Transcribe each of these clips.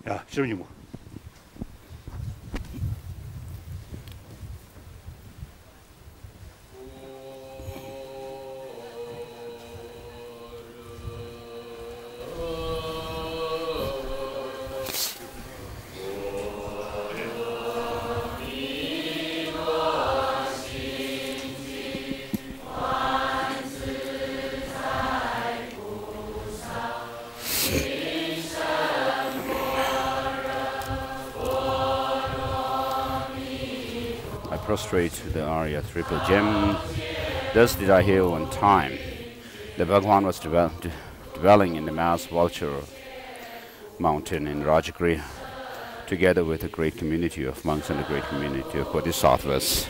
야, 시험이 뭐. Prostrate to the Arya triple gem. Thus did I hear one time. The Bhagwan was dwelling in the Mass Vulture mountain in Rajagriha, together with a great community of monks and a great community of bodhisattvas.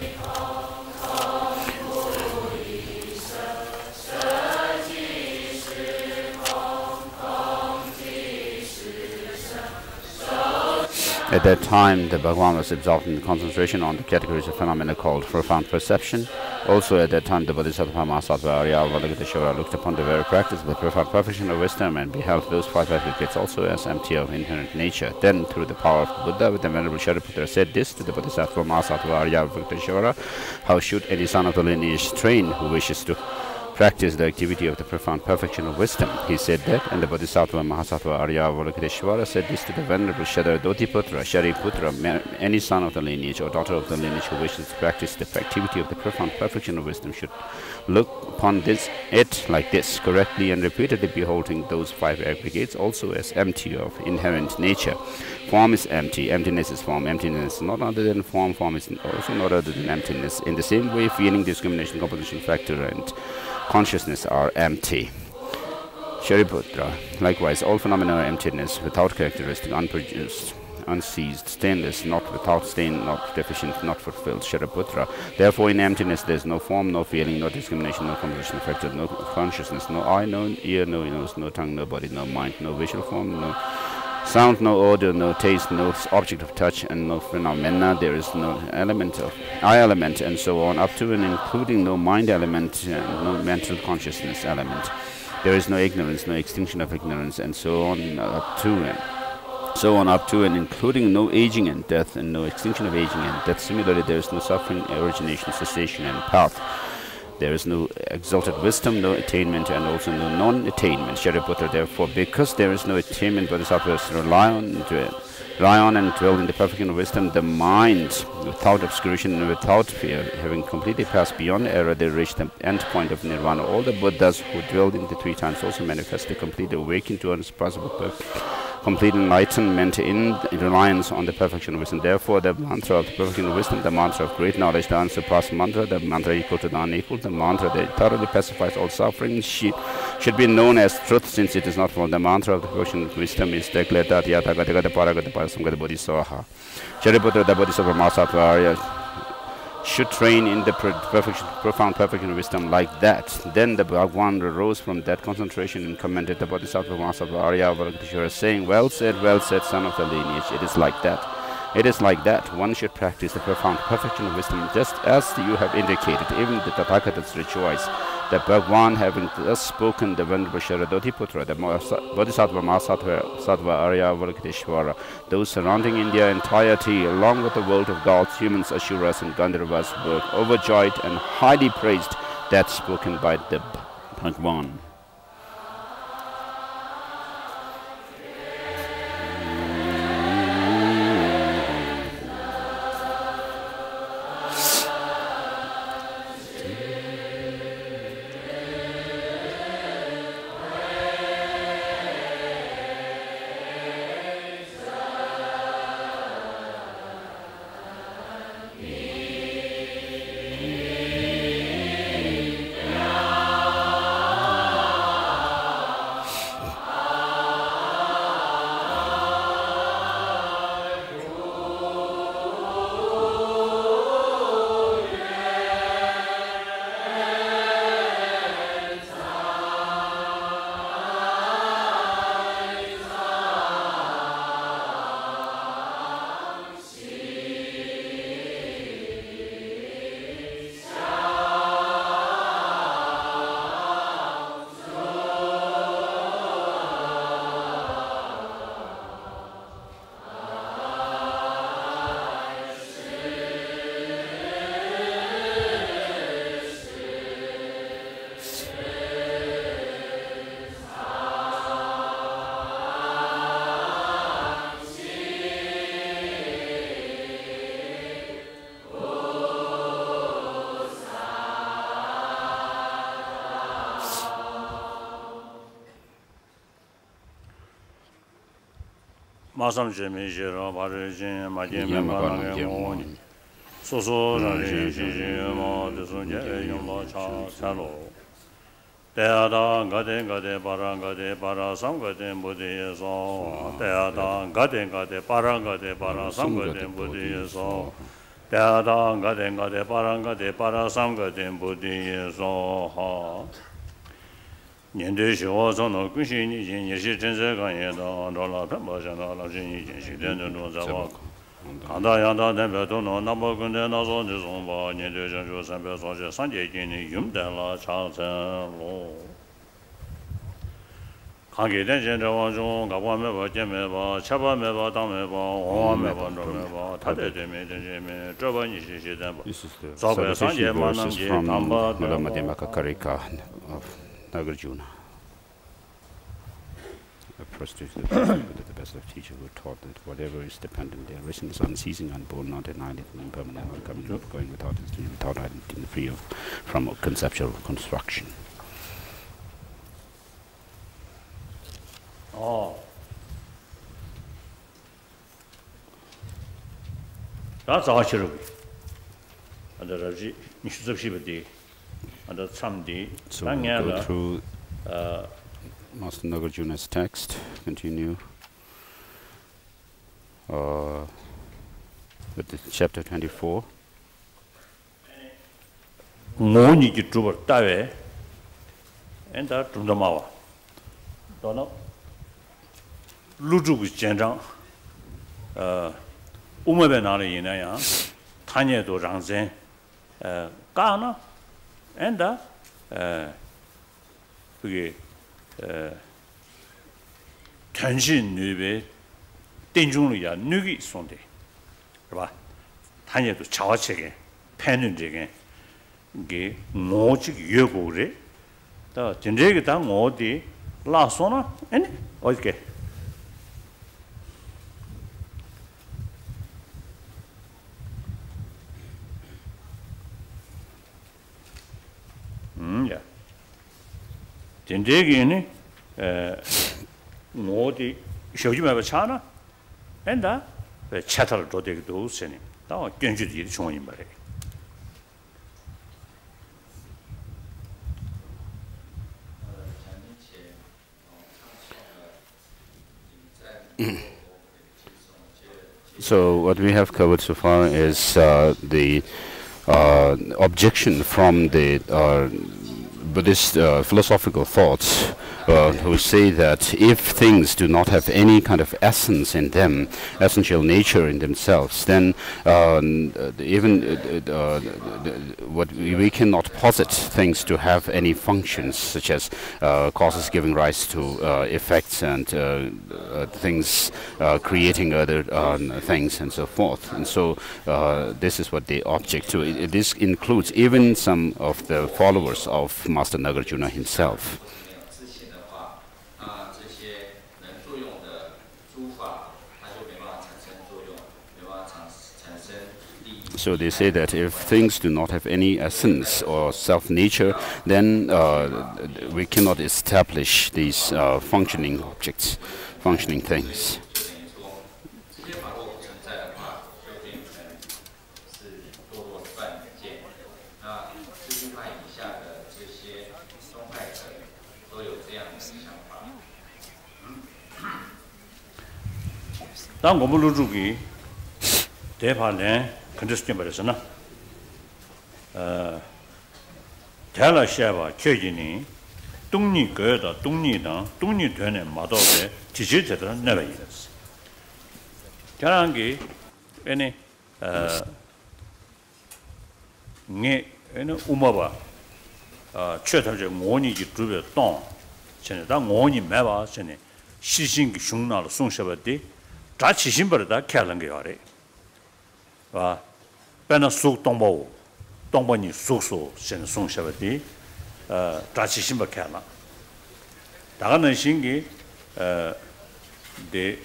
At that time, the Bhagwan was absorbed in the concentration on the categories of phenomena called profound perception. Also at that time, the Bodhisattva Mahasattva Arya Avalokiteshvara looked upon the very practice of the profound perfection of wisdom and beheld those five aggregates also as empty of inherent nature. Then, through the power of the Buddha, with the Venerable Shariputra said this to the Bodhisattva Mahasattva Arya Avalokiteshvara: how should any son of the lineage train who wishes to practice the activity of the profound perfection of wisdom? He said that, and the Bodhisattva Mahasattva Arya Avalokiteshvara said this to the Venerable Shariputra, any son of the lineage or daughter of the lineage who wishes to practice the activity of the profound perfection of wisdom should look upon it like this, correctly and repeatedly beholding those five aggregates also as empty of inherent nature. Form is empty, emptiness is form, emptiness is not other than form, form is also not other than emptiness. In the same way, feeling, discrimination, composition, factor, and consciousness are empty. Shariputra, likewise, all phenomena are emptiness, without characteristic, unproduced, unseized, stainless, not without stain, not deficient, not fulfilled. Shariputra, therefore in emptiness there is no form, no feeling, no discrimination, no composition, factor, no consciousness, no eye, no ear, no nose, no tongue, no body, no mind, no visual form, no sound, no odor, no taste, no object of touch, and no phenomena. There is no element of eye element, and so on, up to and including no mind element, no mental consciousness element. There is no ignorance, no extinction of ignorance, and so on, up to and including no aging and death, and no extinction of aging and death. Similarly, there is no suffering, origination, cessation, and path. There is no exalted wisdom, no attainment, and also no non-attainment. Shariputra, therefore, because there is no attainment, bodhisattvas rely on and dwell in the perfection of wisdom. The mind, without obscuration and without fear, having completely passed beyond error, they reach the end point of nirvana. All the Buddhas who dwelled in the three times also manifest the complete awakening to unsurpassable complete enlightenment in reliance on the perfection of wisdom. Therefore, the mantra of the perfection of wisdom, the mantra of great knowledge, the unsurpassed mantra, the mantra equal to the unequal, the mantra that thoroughly pacifies all suffering, should be known as truth, since it is not false. The mantra of the perfection of wisdom is declared that Yatagata Paragata Parasamgata Bodhisattva. Shariputra, the Bodhisattva Mahasattva Arya, should train in the profound perfection of wisdom like that. Then the Bhagwan arose from that concentration and commended the Bodhisattva Mahasattva Arya Avalokiteshvara, saying, well said, son of the lineage. It is like that. It is like that. One should practice the profound perfection of wisdom, just as you have indicated. Even the Tathagatas rejoice that Bhagwan, having thus spoken, the Venerable Shariputra, the Bodhisattva Mahasattva Arya Avalokiteshvara, those surrounding India entirety, along with the world of gods, humans, Asuras, and Gandharvas, were overjoyed and highly praised that spoken by the Bhagwan. Masam Jimmy Jiro, Barajin, Majim, Malang, Soso, Rajimo, the Sunja, Yumba, Salo. Teada, Gade, Para, some Gade, Buddhi, so. Teada, Gade, Para, some Gade, Buddhi, so. Teada, Gade, Para, some Gade, Buddhi, so. Niente Shio sono Kushini, Yeshi Tensegan, Rola Pembasana, Lajini, Shiden, Zawa. Andayanda, Nebetono, Nabokunde, Nazo, Zomba, Niente Janjo, Sampe, Soja, Sanjay, Yumdela, Changsen, Lo. Kangi Denjen, Jawanjo, Gawameva, Jemeva, Chabameva, Dameva, Omeva, Romeva, Tate, Deme, Jabanishi, This is the Sobe, Sanjay, verses from Manam, Lama Karika of Nagarjuna. The prostitute, the best of teachers who taught that whatever is dependent, their vision is unceasing, unborn, not annihilated, impermanent, not coming, not going, without history, without identity, free from conceptual construction. Oh. That's actually. And the Raji, Nishubshibadi, and the Samdi, so we'll go through Master Nagarjuna's text, continue with the chapter 24. Moni ki trubar tawe, and that Trundamawa. Don't know. Luju with Jenjang, Umabenari in Aya, Tanya do Rangzen, Ghana, and Tenshin Nube, Denjunlia, Nugi Sunday. Tanya to Chawachege, Penunjege, Gay, Mochik Yogore, the Jendegata Modi, La Sona, and okay. Yeah. Jendegi, Modi, Shojima Chana, and the Chattel Dodek Dose, and now Genji showing by. So what we have covered so far is the objection from the Buddhist philosophical thoughts who say that if things do not have any kind of essence in them, essential nature in themselves, then what we cannot posit things to have any functions, such as causes giving rise to effects and things creating other things and so forth. And so this is what they object to. This includes even some of the followers of Master Nagarjuna himself. So they say that if things do not have any essence or self-nature, then we cannot establish these functioning objects, functioning things. Condition Tala Shava, Chegini, Tungni Gerda, Tungni Dan, Tungni Tune, Madobe, Tijita, never years. Jarangi, any Umaba, Chetaja, Moni, Drube, Don, Senator Moni, Meva, Sene, Shishing Shunal, Sunshabati, Tachishimberda, Kalangari. Pena Suk Tombo, Tombani Suso, Sen Song Shabati, Tachishimba Kala. Dagana Shingi, the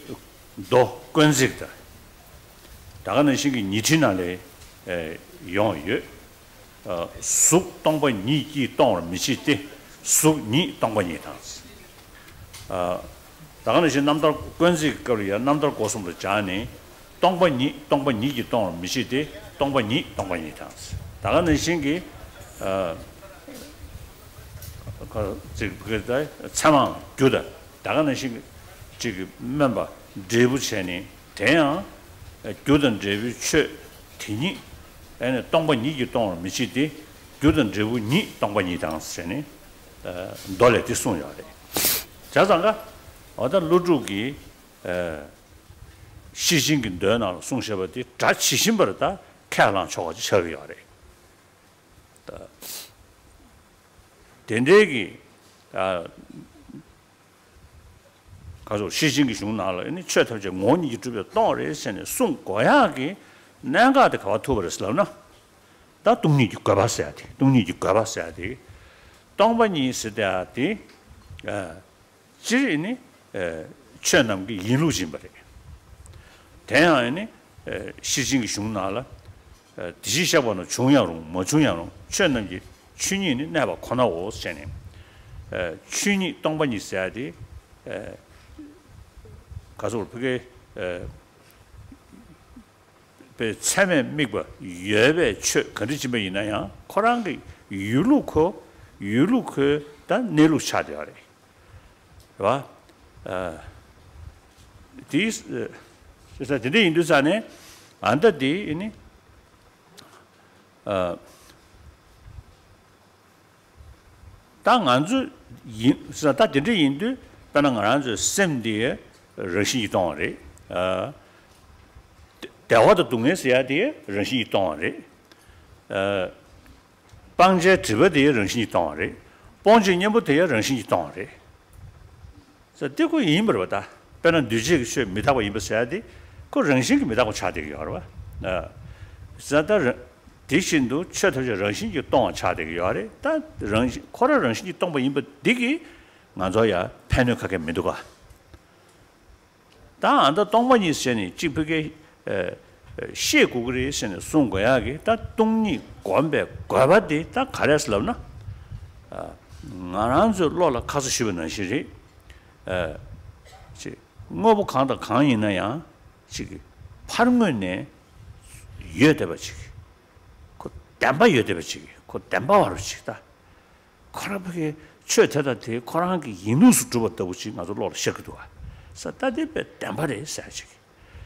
Do Gunzicta. Dagana Shingi Nitinale, Yon Yu, Suk Tomba Niki Don, Michite, Suk Ni Tombani Dance. 다가는 신 남달 권지 거리야 남달 고성도 자니 동번이 지 동 미시디 동번이 당스 다가는 신기 그다 참아 교다 다가는 신 지금 멤버 제부체니 대양 교든 제부 최 티니 에 동번이 지 동 미시디 교든 제부 니 동번이 당스니 돌레티 송야래 자장가 어떤 루주기 시신긴 되나 송셔버디 자 시신버다 캐랑 저거지 저기야래 된대기 가서 시신기 중나라 이 최터제 모니 주변 또래선에 송고야기 내가도 가와 투버스라나 다 동리지 가봤어야 돼 동리지 가봤어야 돼 동반이 있어야지 지리니 최남기 인루진 버려 대안에 시신기 중나라 디시샤번의 중요로 뭐 중요로 최남기 춘이니 내가 코나오 세네 춘이 동반이 있어야지 가서 그게 배 참에 미고 예배 최 그리지면 있나요 코랑기 유루코 단 내루 차대야래 와 디스 그래서 근데 인도산에 안다디 이니 땅 안주 인사 다 근데 인도 땅 안주 셈디에 러시 동아래 대화도 동에서 해야 돼 러시 동아래 방제 집어대 러시 동아래 본진년부터 러시 동아래 그래서 되고 임버다 배는 뒤지기 쉬 미다고 임버셔야 돼 그 정신이 미다고 차되게 알아 그래서 대신도 최초적 정신이 동안 차되게 알아 다 정신 코라 정신이 동부 임버 되기 맞아야 패닉하게 믿어가 다 안다 동반이 있으니 지벽에 시국을 있으니 송고야게 다 동리 관배 과바디 다 가려서나 나란저 로라 가서 쉬는 시리 뭐부 강다 강이나야 지금 파는 거네 이해돼버지 그 담바 이해돼버지 그 담바와로 치다 코라하게 최대다대 코라하게 인우수 주었다고 지금 아주 로라 시작도 와 사다디베 담바래 사지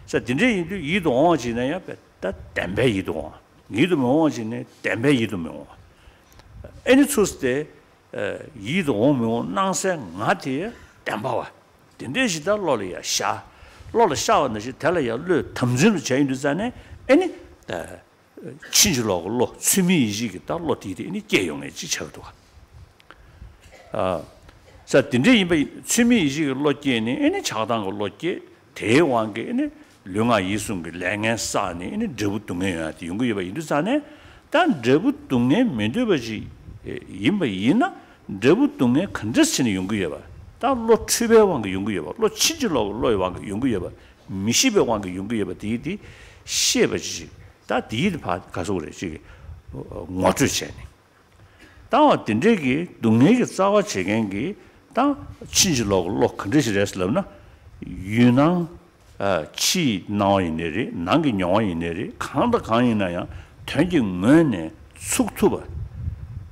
자 진짜 이동하지네야 다 담배 이동 이동하지네 담배 이동 애니 추스데 이동하면 나세 나티 담바와 된대시다 로리야 샤 로리 샤는 시 달라야 르 탐진을 제인도잖아 애니 친주로고 로 취미이지기 다 로디디 이 개용의 지쳐도 자 진짜 이 취미이지기 로디니 애니 차단 거 로디 대왕게 애니 룡아 이순게 랭앤사니 애니 저부동에야 연구해 봐 이르잖아 단 저부동에 면도버지 임바이나 저부동에 컨저스니 연구해 봐 달로 추배왕 연구해 봐. 로 치질로 로이왕 연구해 봐. 미시배왕 연구해 봐. 디디 시에버지. 다 디디 가서 그래. 지금 뭐주세요. 다 된대기 동네에 싸워 제겐기 다 치질로 로 컨디션에서나 유난 치 나오이네리 난기 녀와이네리 강다 강이나야 된징면에 숙투버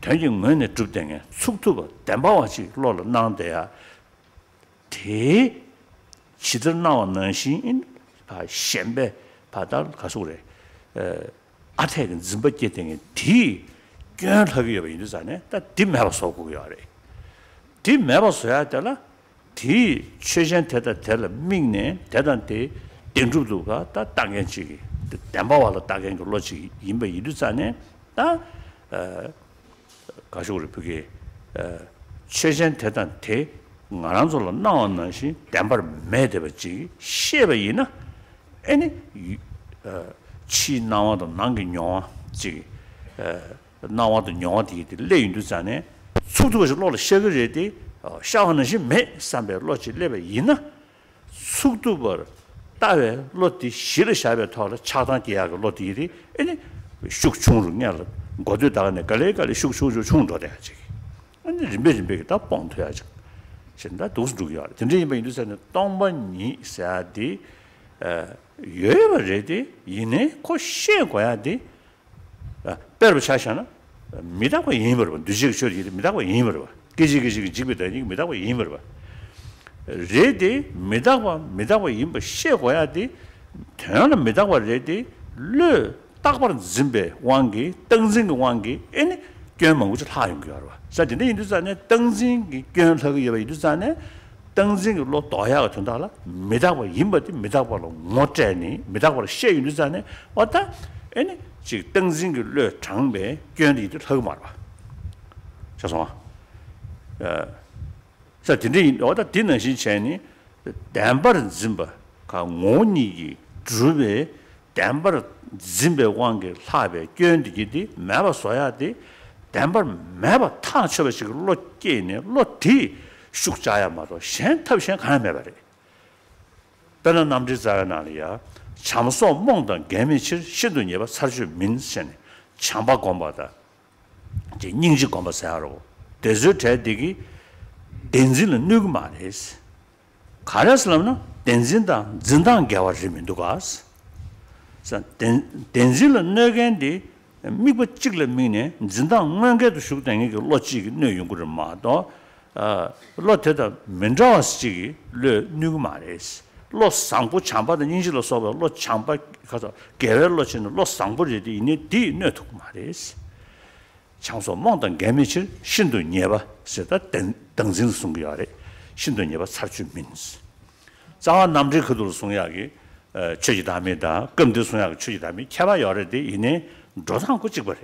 된징면에 줍댕에 숙투버 담바와지 로로 나온대야 대 지들 나오는 신 현배 바다 가서 그래 아태는 짐벌게 등에 뒤 견하게 있는잖아요. 다 뒷매버서 고요 아래 뒷매버서야 되나 뒤 최신 대다 될 민네 대단대 땡주도가 다 당연지기 담바와도 당연 걸로 지 임배 이르잖아요. 다 가서 우리 그게 최신 대단 대 나란솔로 나왔는 시 담바를 매대버지 시에베이나 아니 치 나와도 난기뇨아 지 나와도 뇨아디 레인도잖아요. 속도가 로를 셔거제디 샤하는 시매 삼배 로치 레베이나 속도버 따외 로티 시르샤베 타를 차단 계약을 로티리 아니 숙충을 고도다네 갈래갈래 숙충을 충도돼야지. 근데 림베림베 다 뻥돼야지. 신다 도스 두기야 근데 이 인도에서는 동번이 사디 예버레디 이네 코시에 거야디 빼르 차샤나 미다고 이임을 두지 쇼리 미다고 이임을 기지기지 집에다니 미다고 이임을 봐 레디 미다고 이임을 시에 거야디 대단한 미다고 레디 르 딱바른 짐베 왕기 땡징 왕기 에네 견망우지 다 용기하러 와 사진데 인도산에 땡징 견서기 예바 인도산에 땡징로 도야가 된다라 미다고 이임버디 미다고로 못제니 미다고로 시에 인도산에 왔다 에네 지 땡징을 장배 견리도 하고 말아 자송아 자 근데 어디 되는 시체니 담바른 짐바 가 오니기 주베 담바르 짐베 왕게 사베 견디기디 매바 써야디 담바르 매바 타쳐버식 로끼네 로티 숙자야 말로 셴탑셴 가나 매바리 다른 남지자가 나리야 참소 몽던 개미칠 시도니바 살주 민센 참바 공바다 이제 닝지 공바사로 데저트 되기 덴진은 누구 말이스 가라슬람나 덴진다 진당 개와지면 누가스 자 덴진은 너겐디 미고 찍을 미네 진당 뭔게도 숙당이 그 로지기 내용을 마도 로테다 menjawa스지기 르 누구 말이스 로 상부 참바的 인지로 써봐 로 참바 가서 개별로 치는 로 상부리디 이니 디 네토 말이스 장소 몽던 개미칠 신도 녀바 세다 등진 송기야래 신도 녀바 살주 민스 자와 남지 그들 송야기 최지담이다 금도 송야기 최지담이 캐바 여래디 이네 조상고 찍버리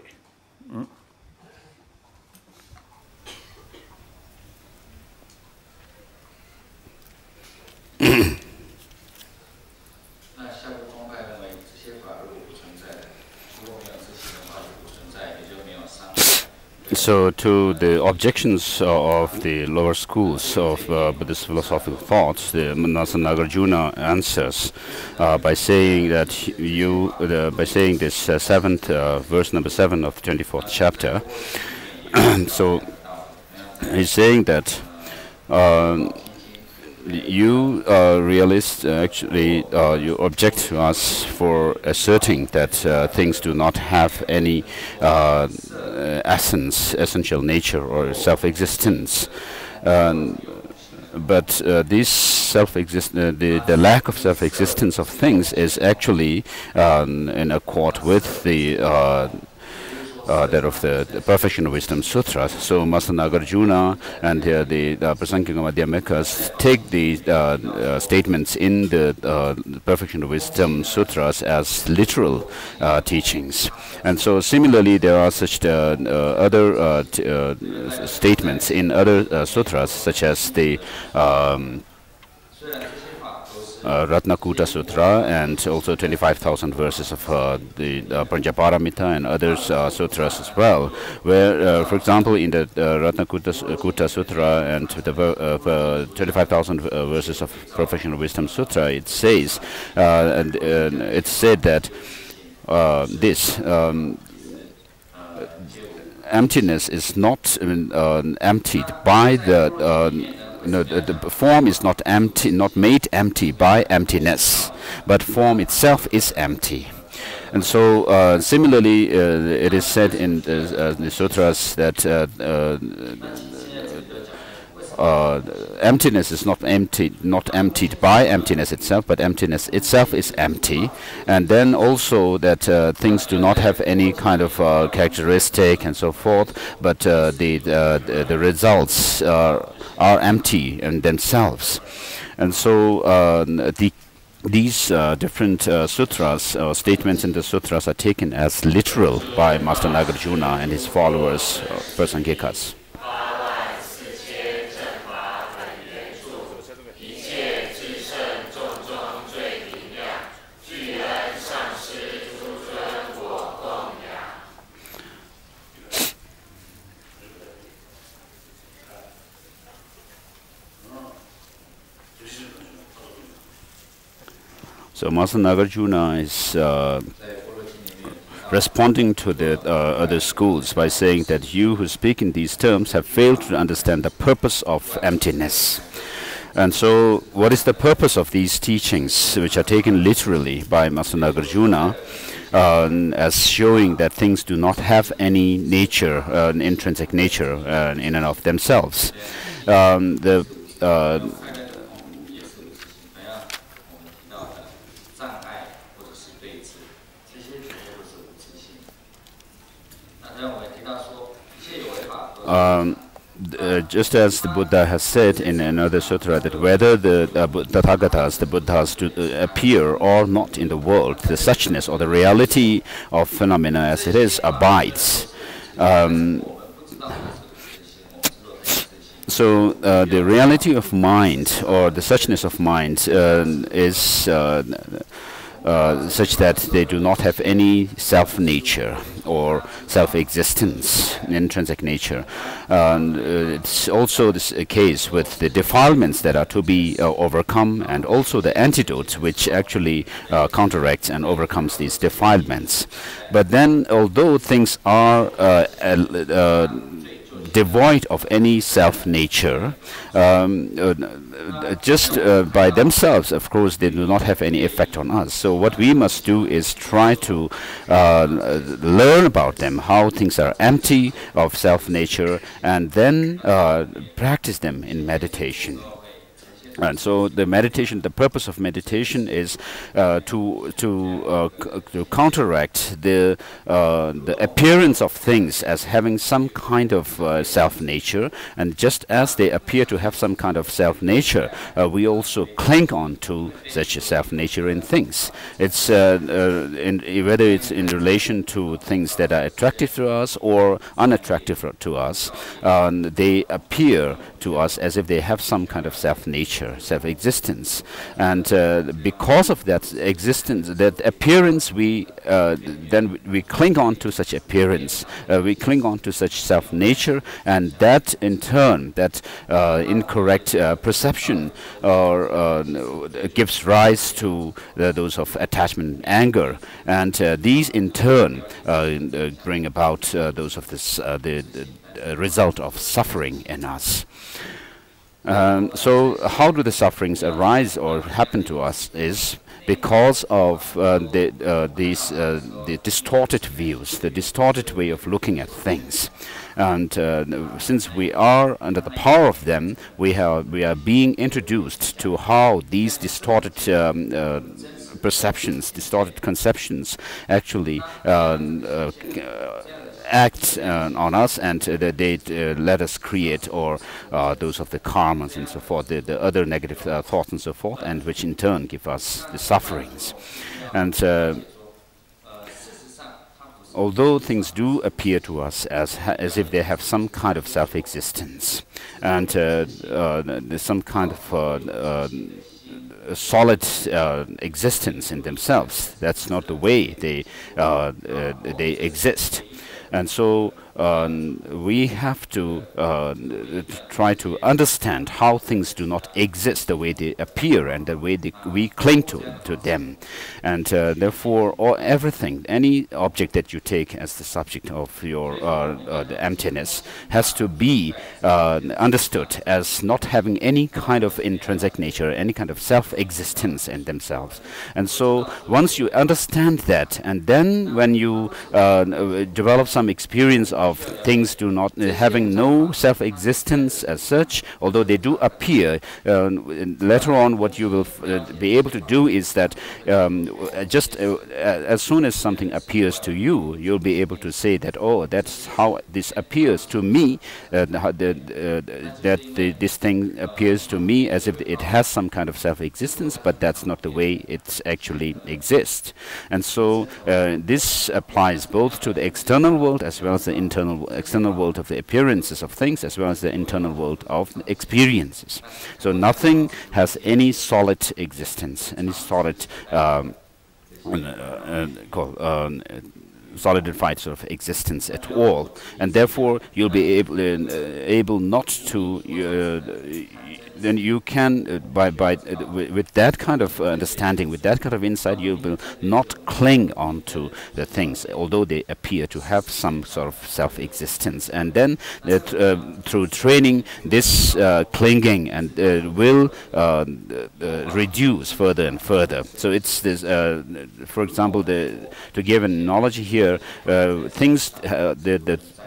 So, to the objections of the lower schools of Buddhist philosophical thoughts, the Nagarjuna answers by saying that by saying this seventh verse number 7 of the 24th chapter. So, he's saying that you realists actually you object to us for asserting that things do not have any essential nature or self-existence, but this the lack of self-existence of things is actually in accord with the that of the Perfection of Wisdom Sutras. So Master Nagarjuna and the Prasankhya Madhyamikas take the statements in the Perfection of Wisdom Sutras as literal teachings. And so similarly there are such other statements in other sutras, such as the Ratnakuta Sutra, and also 25,000 verses of the Panchaparamita and other sutras as well, where, for example, in the Ratnakuta Sutra and the 25,000 verses of Perfection of Wisdom Sutra, it says, and it's said that emptiness is not emptied by the form is not empty, not made empty by emptiness, but form itself is empty. And so similarly it is said in the sutras that emptiness is not emptied by emptiness itself, but emptiness itself is empty. And then also that things do not have any kind of characteristic and so forth, but the results are empty in themselves. And so these different sutras, statements in the sutras, are taken as literal by Master Nagarjuna and his followers, Prasankhyakas. So Master Nagarjuna is responding to the other schools by saying that you who speak in these terms have failed to understand the purpose of emptiness. And so, what is the purpose of these teachings, which are taken literally by Master Nagarjuna, as showing that things do not have any nature, an intrinsic nature in and of themselves? Just as the Buddha has said in another sutra, that whether the Tathagatas, the Buddhas, appear or not in the world, the suchness or the reality of phenomena as it is abides. So the reality of mind, or the suchness of mind, is such that they do not have any self-nature or self-existence, intrinsic nature. It's also this case with the defilements that are to be overcome, and also the antidote which actually counteracts and overcomes these defilements. But then, although things are devoid of any self-nature, just by themselves, of course, they do not have any effect on us. So what we must do is try to learn about them, how things are empty of self-nature, and then practice them in meditation. And so the meditation, the purpose of meditation is to counteract the appearance of things as having some kind of self-nature, and just as they appear to have some kind of self-nature, we also cling on to such a self-nature in things. It's whether it's in relation to things that are attractive to us or unattractive to us, they appear to us as if they have some kind of self-nature, self-existence, and because of that existence, that appearance, then we cling on to such appearance, we cling on to such self-nature, and that in turn, that incorrect perception or gives rise to those of attachment and anger, and these in turn bring about those of this the result of suffering in us. So how do the sufferings arise or happen to us is because of the distorted views, the distorted way of looking at things. And since we are under the power of them, we are being introduced to how these distorted perceptions, distorted conceptions actually act on us, and they let us create, or those of the karmas and so forth, the other negative thoughts and so forth, and which in turn give us the sufferings. And although things do appear to us as if they have some kind of self-existence, and there's some kind of solid existence in themselves, that's not the way they exist. And so we have to try to understand how things do not exist the way they appear and the way we cling to them. And therefore, everything, any object that you take as the subject of your the emptiness, has to be understood as not having any kind of intrinsic nature, any kind of self-existence in themselves. And so once you understand that, and then when you develop some experience of things having no self-existence as such, although they do appear, later on what you will be able to do is that just as soon as something appears to you, you'll be able to say that, oh, that's how this appears to me, this thing appears to me as if it has some kind of self-existence, but that's not the way it actually exists. And so this applies both to the external world as well as the external world of the appearances of things, as well as the internal world of experiences. So nothing has any solid solidified sort of existence at all, and therefore you'll be able not to. Then you can, with that kind of understanding, with that kind of insight, you will not cling on to the things, although they appear to have some sort of self-existence. And then through training, this clinging and will reduce further and further. So it's this, for example, to give an analogy here, things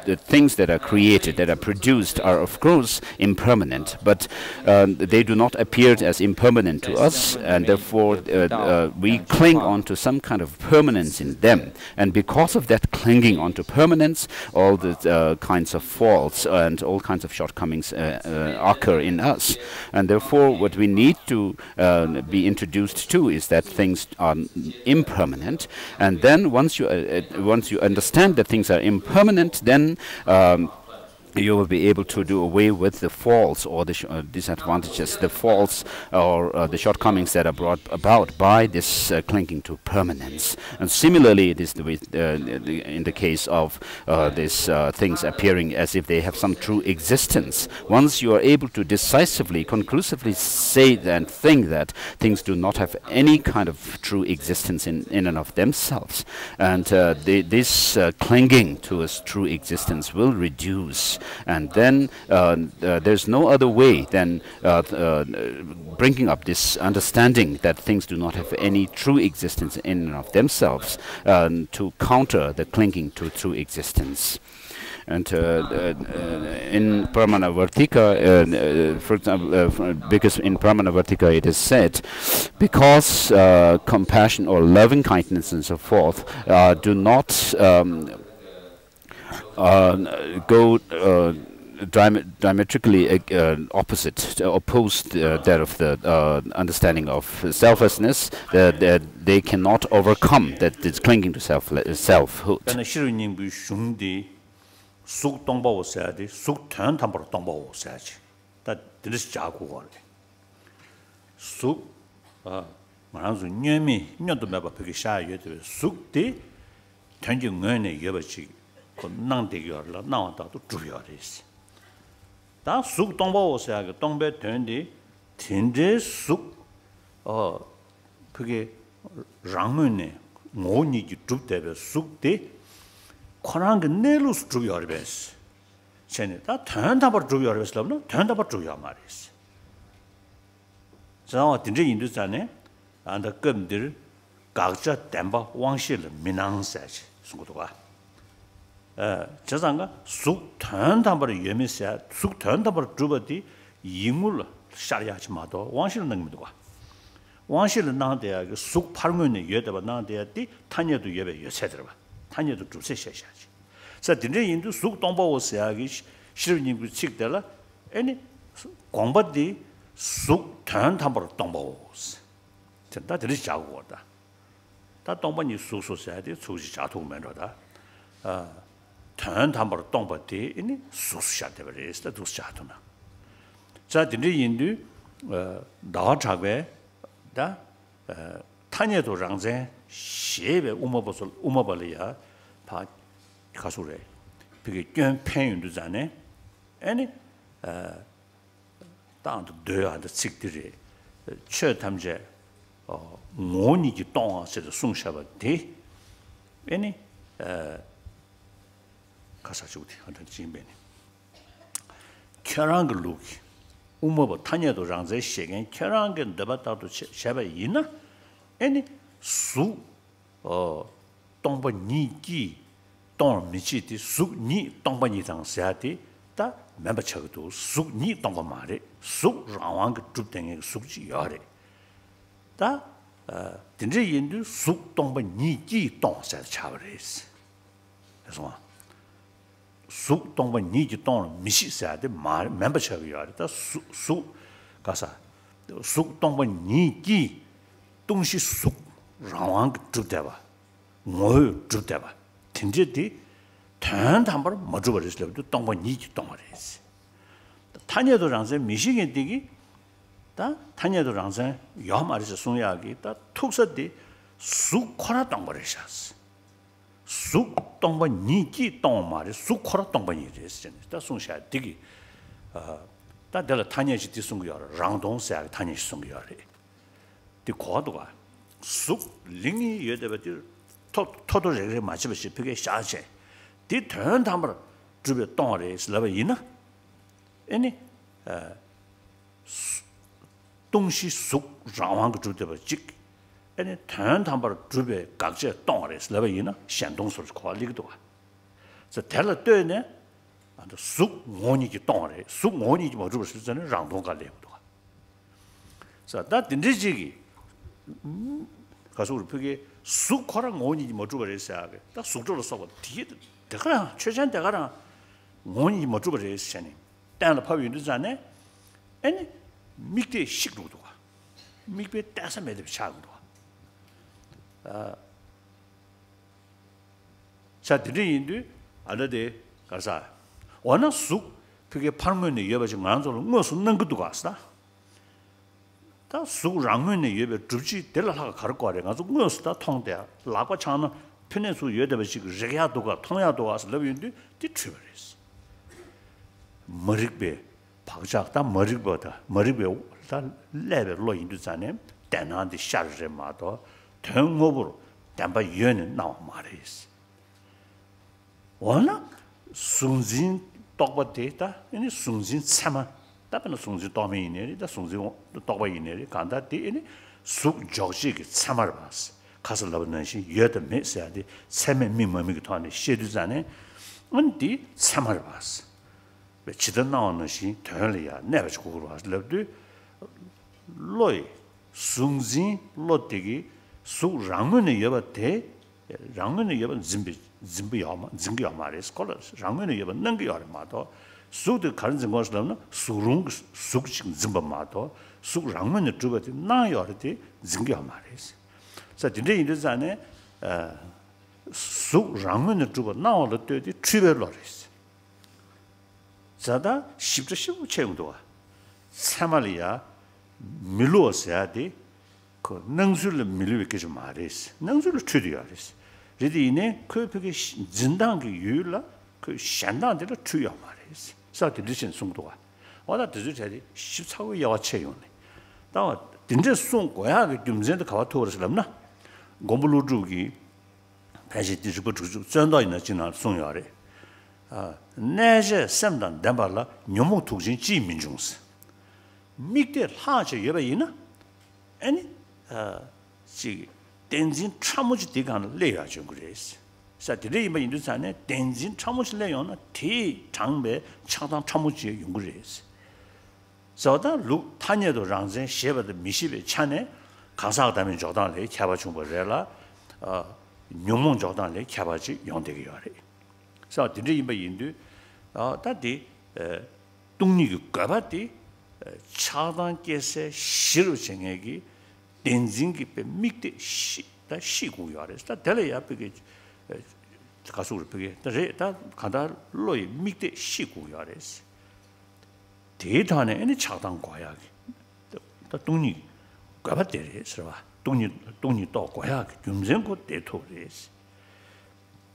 the things that are created, that are produced, are of course impermanent, but they do not appear as impermanent to us, and therefore we cling on to some kind of permanence in them. And because of that clinging onto permanence, all the kinds of faults and all kinds of shortcomings occur in us. And therefore what we need to be introduced to is that things are impermanent. And then once you understand that things are impermanent, then you will be able to do away with the faults or the disadvantages, the faults or the shortcomings that are brought about by this clinging to permanence. And similarly, it is in the case of these things appearing as if they have some true existence. Once you are able to decisively, conclusively say and think that things do not have any kind of true existence in and of themselves, and this clinging to a true existence will reduce. And then there's no other way than bringing up this understanding that things do not have any true existence in and of themselves to counter the clinging to true existence. And in Pramanavartika, for example, because in Pramanavartika it is said, because compassion or loving kindness and so forth do not go diametrically opposed that of the understanding of selflessness, that they cannot overcome that this clinging to selfhood. nang de yor la na da du zhu yor is da su dong ba wo sa ge dong be den de tin zhe su 그게 랑문에 모니 주 때에 숙대 코랑 그 내로 주 열베스 쟤네 다 탄다버 주 열베스 라면 탄다버 주 열 말이스 저 진짜 인도산에 안다 금들 각자 담바 왕실을 민앙사지 순고도가 저상가 쑥 탄다버를 예미사 쑥 탄다버 주버디 이물 샤리아치 마도 왕실을 능미도가 왕실은 나한테 그 쑥 팔면에 여대바 나한테디 탄여도 예배 여세들어 봐 탄여도 주세 셔야지 자 진짜 인도 쑥 동바오스야기 시르님 그 책들라 아니 공부디 쑥 탄다버 동바오스 진짜 들이 자고 왔다 다 동바니 쑥쑥해야 수시 자통면로다 탄다버 동바디 이니 쑥샤데 버리스다 두샤도나 자 진짜 인도 나차베 다 탄예도 랑제 시베 우마벌이야 바 가수래 그게 꽤 편윤도 전에 아니 다도 되어한테 직들이 최탐제 모니지 동아서도 송샤바데 아니 가사주디 한테 진배네 결랑을 루기 우모버 탄여도 랑제 시간 결랑은 더바다도 샤바 이나 아니 수 동번니기 동미치디 수니 동번니장 사야디 다 멤버처도 수니 동번 말에 수 라왕 그 줍땡에 수지 야래 다 진짜 인도 수 동번니기 동사 차버리스 그래서 쑥 동번 니지 동 미시사데 말 멤버십이야다 쑥 가사 쑥 동번 니지 동시 쑥 라왕 주대바 뭐 주대바 진짜디 단단바로 뭐 줘버렸을 때 동번 니지 동어레스 탄여도 장세 미시게 되기 다 탄여도 장세 요 말이서 송야기 다 툭서디 쑥 코나 동버레샤스 쑥 동바 니기 동마리 쑥코라 동바니 됐잖아요. 다 송샤 되게 다들 타녀시 뒤송이야. 랑동사 타녀시 송이야. 디 고도가 쑥 링이 여대버들 토도를 맞으면서 그게 샤제 디 전담을 주변 동아리 슬라바 이나 아니 동시 쑥 라왕 그 주대버 직 아니 전담을 주변 각자 동아리 슬라바 이나 현동소를 관리기도 와 그래서 달라 때네 안도 쑥 원이기 동아리 쑥 원이기 뭐 주변 쓰는 랑동 관리기도 와 그래서 다 딘지기 가서 우리 벽에 쑥코랑 원인이 뭐 주버렸어야 돼. 딱 쑥조로 써고 뒤에 대가라 최전 대가라 원인이 뭐 주버렸으니. 땅을 파위는 전에 아니 밑에 식루도 와. 밑에 따서 매듭 차고도 와. 자 드리인도 알아대 가서 워낙 쑥 그게 팔면에 여봐지 만족을 무슨 는 것도 갔어. 다 수랑면의 예배 주지 될라가 가를 거래 가지고 뭐스다 통대 라고 차는 편에서 여대버시 제야도가 통야도 와서 러비인데 뒤트버렸어 머리배 박작다 머리보다 머리배 다 레벨로 인도잖아요 대나한테 샤르제 마도 등업으로 담바 연은 나와 말이었어 워낙 순진 똑바데다 아니 순진 참아 다른 송지 도메이네리 다 송지 도바이네리 간다디니 쑥 조직이 참아를 봤어. 가서 러브는시 여더 메시아디 세메 미머미기 토안에 셰두자네 언디 참아를 봤어. 왜 지던 나오는 시 더리야 내가 죽으러 왔어. 러브 로이 숭지 로티기 쑥 랑은의 여바테 랑은의 여바 짐비 야마레스 콜러스 랑은의 여바 능기 야마도 쑥도 가는 증거스는 수룽 쑥식 짐바마도 쑥 랑면을 주버지 나요르디 증겨 말이지. 자 근데 이제는 쑥 랑면을 주버 나올 때도 취별로리지. 자다 10조 15 채용도와 사마리아 밀로스야디 그 능술을 밀리게 좀 말이지. 능술을 취디야리지. 리디네 그 그게 진단의 유율라 그 산단대로 취야 말이지. 사실 리신 송도가 와다 드즈자리 14호 야와체요네 다 딘제 송 고야 그 좀전에 가와 토르슬람나 곰블루주기 다시 뒤집어 주주 전도 있는 지나 송야래 내제 샘단 담발라 녀모 투진 지민중스 미게 하제 예배이나 아니 지 덴진 참무지 디간 레야죠 그래서 사들이 뭐 인도산에 덴진 참무실래요나 티 장배 차당 참무지에 연구를 했어. 저다 루 타녀도 랑전 셰버드 미시베 차네 가사다면 조단래 캬바 중벌래라 뇽몽 조단래 캬바지 용되게 요래. 사들이 뭐 인도 다디 동리그 가바디 차단께서 시르생에기 덴진기 빼 밑에 시다 시구요래서 달래야 그게 가서 우리 벽에 다 간다 로이 밑에 시구야래스 대단해 애니 차단 고야기 다 동니 가바데레스 봐 동니 또 고야기 좀전고 대토레스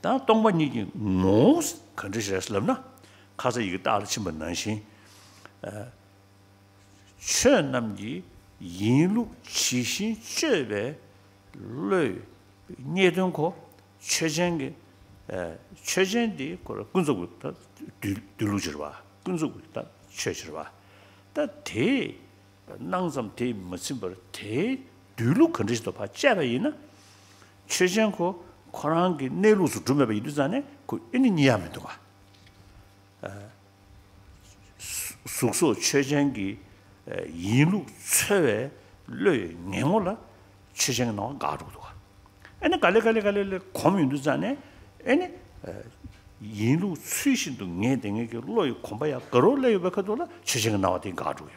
다 동반이기 뭐 컨디션스럽나 가서 이거 따로 치면 난신 최남기 인루 지신 제배 로 니던고 최전게 최전디 그 군속을 들루지와 군속을 다 최지와 다대 낭섬 대 무슨벌 대 들루 컨디션도 봐 짜바이나 최전고 코랑기 내루스 주메바 이르잖아요 그 이니 니야면도 봐 숙소 최전기 인루 최외 르 내몰라 최전 나와 가루도 애네 갈래 고민도잖아요. 애네 인루 수신도 내등에게 로이 콤바야 거롤레 버커도라 최신가 나와된 가루요.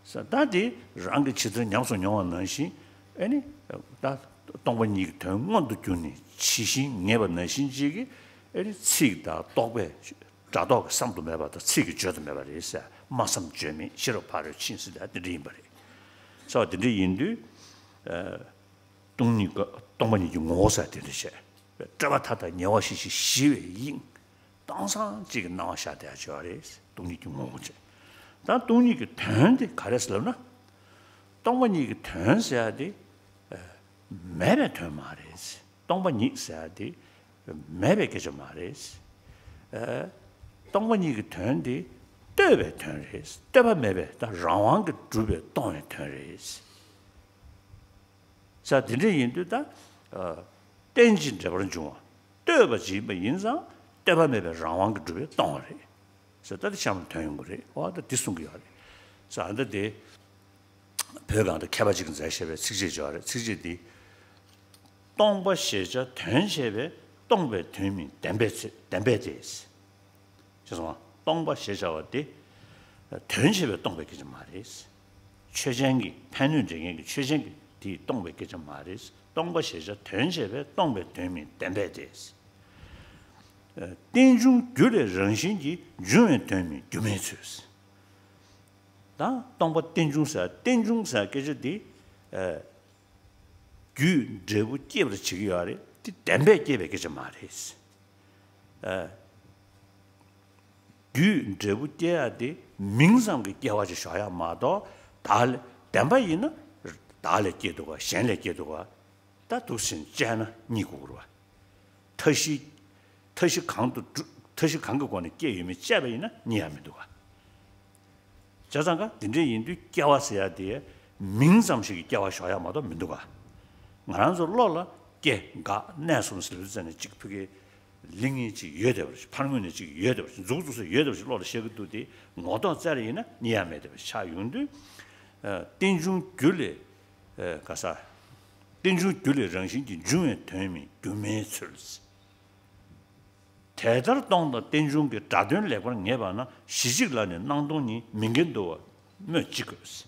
사다디 랑게 치드 냥소 영원는시 애네 다 동원이 등원도 주니 치신 내번는 신지기 애네 치다 똑배 자도 삼도 매바다 치기 줘도 매바리사 마삼 죄미 싫어 파를 친스다 드림버리. 저 드리 인도 동니가 동반이 용어사 되듯이 저바타다 녀와시시 시외인 당상 지금 나와셔야 돼죠. 동니 용어지. 다 동니가 된데 가렸으려나? 동반이 된서야 돼. 매매 돼 말이지. 동반이 있어야 돼. 매매게 좀 말이지. 동반이 된데 때베 된리스. 때바 매매 다 라왕게 주베 동에 된리스. 자, 인도다 땡진 저런 중. 때바지 뭐 인상 때바 매매 라왕게 주베 동에. 자, 다들 참 되는 거래. 와도 디송이야. 자, 안데 배가도 개바지근 자세베 직제죠. 직제디 동바시자 된셰베 동베 되미 담배제스. 죄송합니다. 동바시자와디 된셰베 동베게 좀 말이스. 최전기 판륜적인 최전기 디 동베게 좀 말이스. 동바시자 된셰베 동베 되미 담배제스. 땡중 규례 정신기 주면 되미 규매츠스. 다 동바 땡중사 계저디 규 제부 제부 지기야래 담배 제베게 좀 말이스. 규 제부 제야디 민상게 깨와지 셔야 마도 달 담바이는 달에 깨도가 셴레 깨도가 다 도신 잖아 니고로 터시 강도 터시 강거관에 깨유미 짜베이나 니야미도가 자상가 딘제 인도 깨와서야 돼 민상식이 깨와셔야 마도 민도가 말한서 로라 깨가 내손스를 전에 직프게 링이지 예대버시 판문이지 예대버시 조조서 예대버시 로라 셰그도디 모든 자리에나 니야메데 샤윤도 땡중 귤레 가사 땡중 귤레 정신기 중에 되미 규매철스 대달 동도 땡중게 다든 레고는 예바나 시직라네 낭동니 민겐도 몇 지거스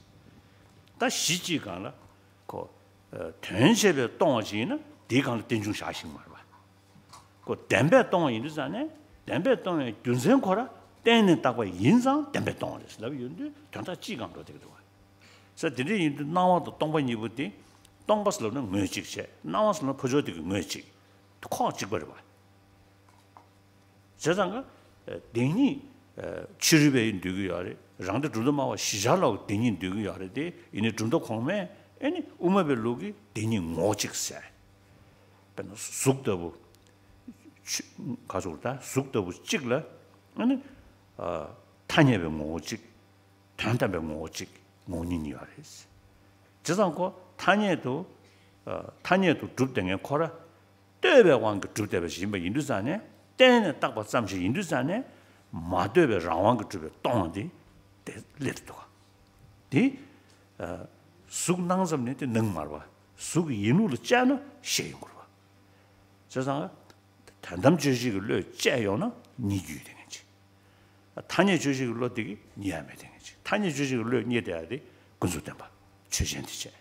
다 시지가나 그 전세배 동어지는 대강 땡중 샤식 말봐 그 담배 동어 있잖아요 담배 동에 균선 거라 땡는 따고 인상 담배 동어です나 윤데 전다 지강도 되거든 그래서 들이 나와도 동반이부터 동바스로는 뭐지게 나와서는 포조되고 뭐지 코 찍버려 봐 저장가 땡이 치르베 인도기야래 랑데 둘도마와 시잘라고 땡이 인도기야래데 이네 좀더 공매 아니 우마벨로기 땡이 모직세 ben 숙더부 가져올다 숙더부 찍라 아니 타녀베 모직 단단베 모직 모니니야레스 저장고 타녀도 줍등에 코라 때베왕 그 줍대베시 뭐 인도산에 때는 딱 봤삼시 인도산에 마되베 라왕 그 줍에 똥디 레트도가 디 숙낭섬네 때 능말와 숙 인우를 짜나 셰용으로 저상 단담 주식을 짜요나 니규 되는지 탄의 주식을 되기 니하면 되는지 탄의 주식을 니해야 돼 군수된 봐 최신티제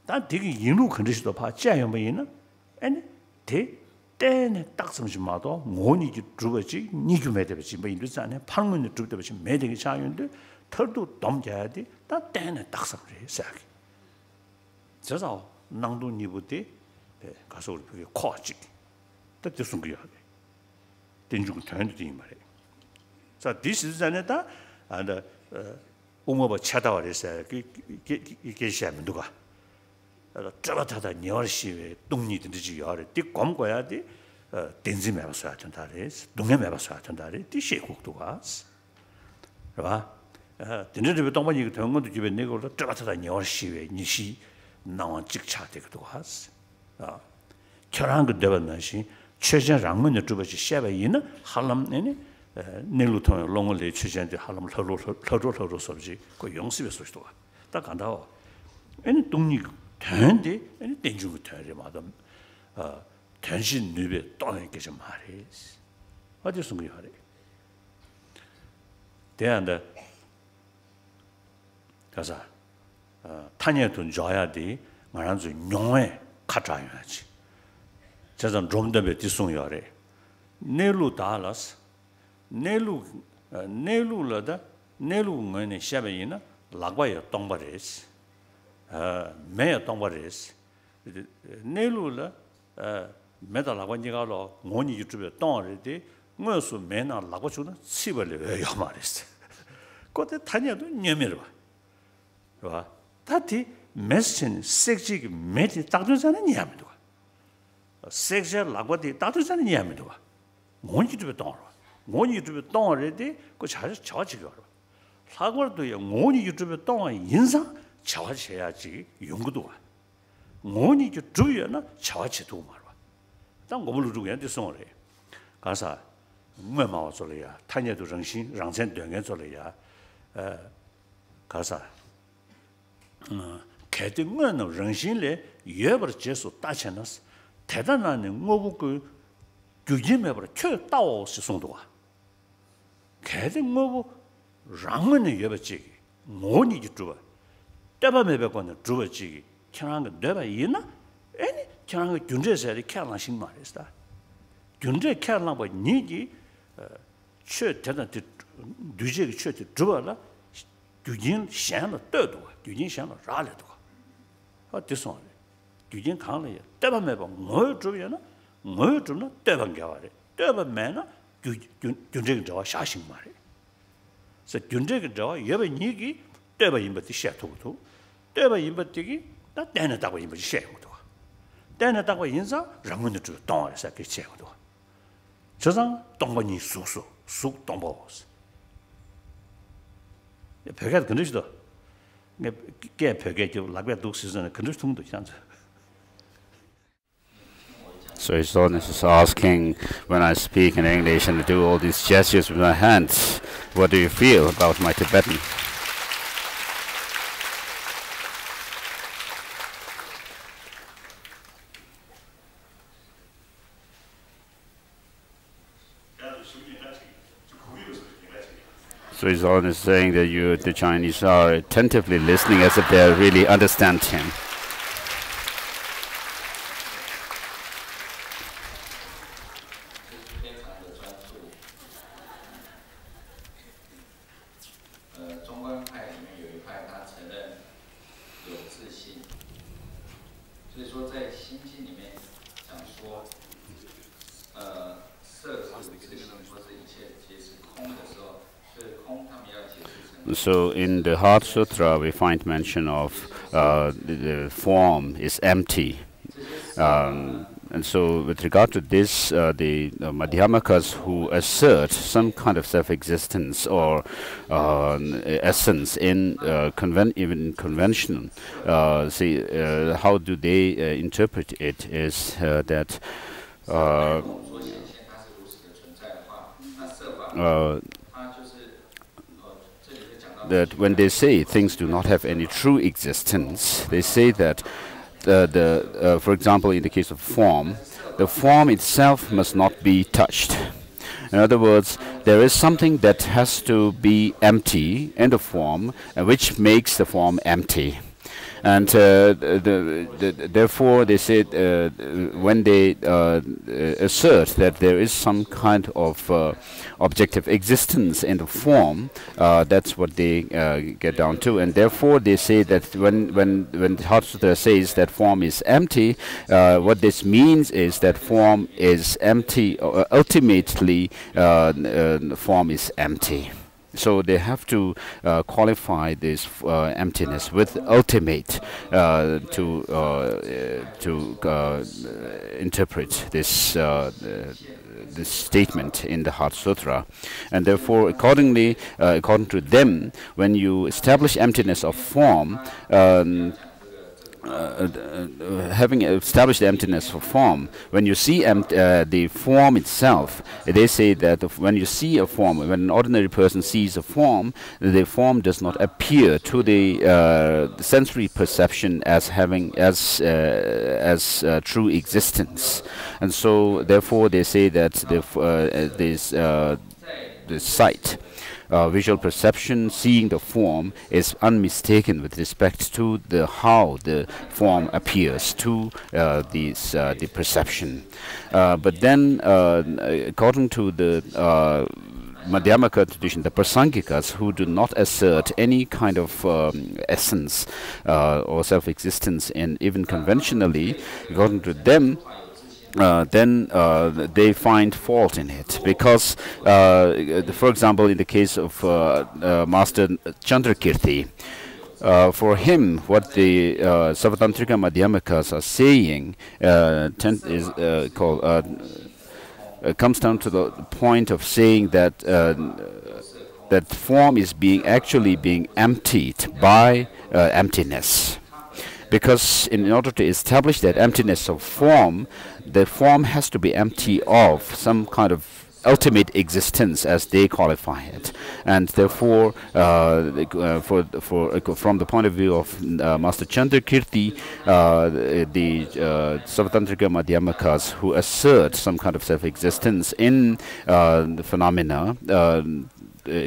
단 되게 인우 컨디션도 봐 짜요 뭐 있나 아니 대 때네 딱 섬심마도 모니지 주버지 니규매 되지 뭐 인도산에 판문에 주버지 매되게 자연데 털도 dom져야 돼. 다 때네 딱 섬래 싹 저서 낭도 니부터 가서 우리 그게 코지 딱 됐은 거야 된중 전도 이 말이야 자 디스잖아다 안다 오모바 차다와래서 이게 시하면 누가 저바타다 녀르시에 동니든지 여래 띠 검고야 돼 덴지 매봐서 한다래 동네 매봐서 한다래 띠 시국도가 봐 덴지도 동반이 이거 된 것도 집에 내고 저바타다 녀르시에 니시 나와 직차 되기도 하스 결한 그 되었나시 최저랑은 주버지 샤바이는 할람네 넬루톤 롱을레 최전데 할람 러로 서지 그 영습의 소식도 딱 간다고 아니 동니 된데 아니 땡주고 되려 마다 tension nube don't get some mares. What is some hurry? Then 가서 타녀돈 줘야 돼. 말한서 용에 가자야지. 저전 좀더 뒤송이래. 네루 달라스. 네루라다. 네루는 샤베이나 라과에 동바레스. 매야 동바레스. 내로라 메달라관지가로 모니 유튜브에 떠오르디 뭐서 맨날 라고 주는 시벌을 야 말했어. 그때 다녀도 녀미로 봐. 다티 메시지 섹시 메디 따르자는 이야기도 봐. 섹시 라고디 따르자는 이야기도 봐. 모니 유튜브에 떠오르. 모니 유튜브에 떠오르디 그 잘 저지가 봐. 사고도요 모니 유튜브에 떠오르 인상 저지해야지 연구도 봐. 모니 유튜브에나 저지도 말아. 당 고불로 주게送了 가서 뭐 마워서야 탄예도 정신 랑전 등에做了呀 가서 개등은 정신에 예벌 제수 따쳐놨어 대단한 뭐그 규짐에버려 켜 따오시 송도와 개등 뭐 랑은의 예벌지 모니 유튜브 때밤에백원은 주버지 편한 거 내가 있나 아니 편한 거 준제세에 캐나신 말이다 준제 캐나 뭐 니기 최 대단 뒤지게 최 주버라 규진 샹을 떠도 규진 샹을 라려도 어디서 규진 강을 때밤에 뭐 주면은 뭐 주나 때밤 겨와래 때밤에나 준제 저와 샤신 말이 그래서 준제 저와 예배 니기 때밤 임버티 샤토도 때밤 임버티기 다 때는다고 임버티 샤고도 때는다고 인사 랑문도 주 동아서 그 샤고도 저상 동번이 수수 쑥 동보스 벽에 근처도 게 벽에 저 라베 독스는 근처 통도 있잖아. So His Holiness is asking, when I speak in English and do all these gestures with my hands, what do you feel about my Tibetan? So His Holiness is saying that you, the Chinese, are attentively listening as if they really understand him. So in the Heart Sutra we find mention of the form is empty. And so with regard to this, the Madhyamakas who assert some kind of self-existence or essence in even convention, see how do they interpret it is that that when they say things do not have any true existence, they say that for example, in the case of form, the form itself must not be touched. In other words, there is something that has to be empty in the form, which makes the form empty. And therefore, they say when they assert that there is some kind of objective existence in the form, that's what they get down to. And therefore, they say that when the Heart Sutra says that form is empty, what this means is that form is empty. Or ultimately, form is empty. So they have to qualify this emptiness with ultimate to interpret this this statement in the Heart Sutra. And therefore, accordingly, according to them, when you establish emptiness of form, having established the emptiness of form, when you see the form itself, they say that when you see a form, when an ordinary person sees a form, the form does not appear to the sensory perception as having as true existence, and so therefore they say that this sight. Visual perception, seeing the form, is unmistaken with respect to how the form appears to the perception. But then, according to the Madhyamaka tradition, the Prasangikas, who do not assert any kind of essence or self-existence, and even conventionally, according to them, then they find fault in it, because, for example, in the case of Master Chandrakirti, for him, what the Savatantrika Madhyamakas are saying comes down to the point of saying that that form is actually being emptied by emptiness. Because in order to establish that emptiness of form, the form has to be empty of some kind of ultimate existence, as they qualify it, and therefore, from the point of view of Master Chandrakirti, the Savatantrika Madhyamakas who assert some kind of self-existence in the phenomena,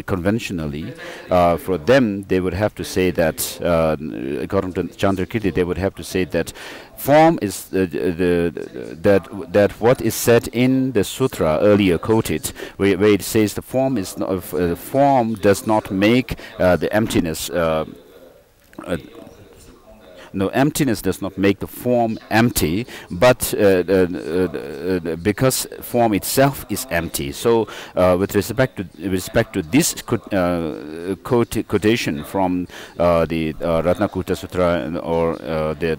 conventionally, for them, they would have to say that, according to Chandrakirti, they would have to say that form is that what is said in the sutra earlier quoted, where it says the form is form does not make the emptiness. No, emptiness does not make the form empty, but because form itself is empty. So, with respect to this quotation from the Ratnakuta Sutra, or the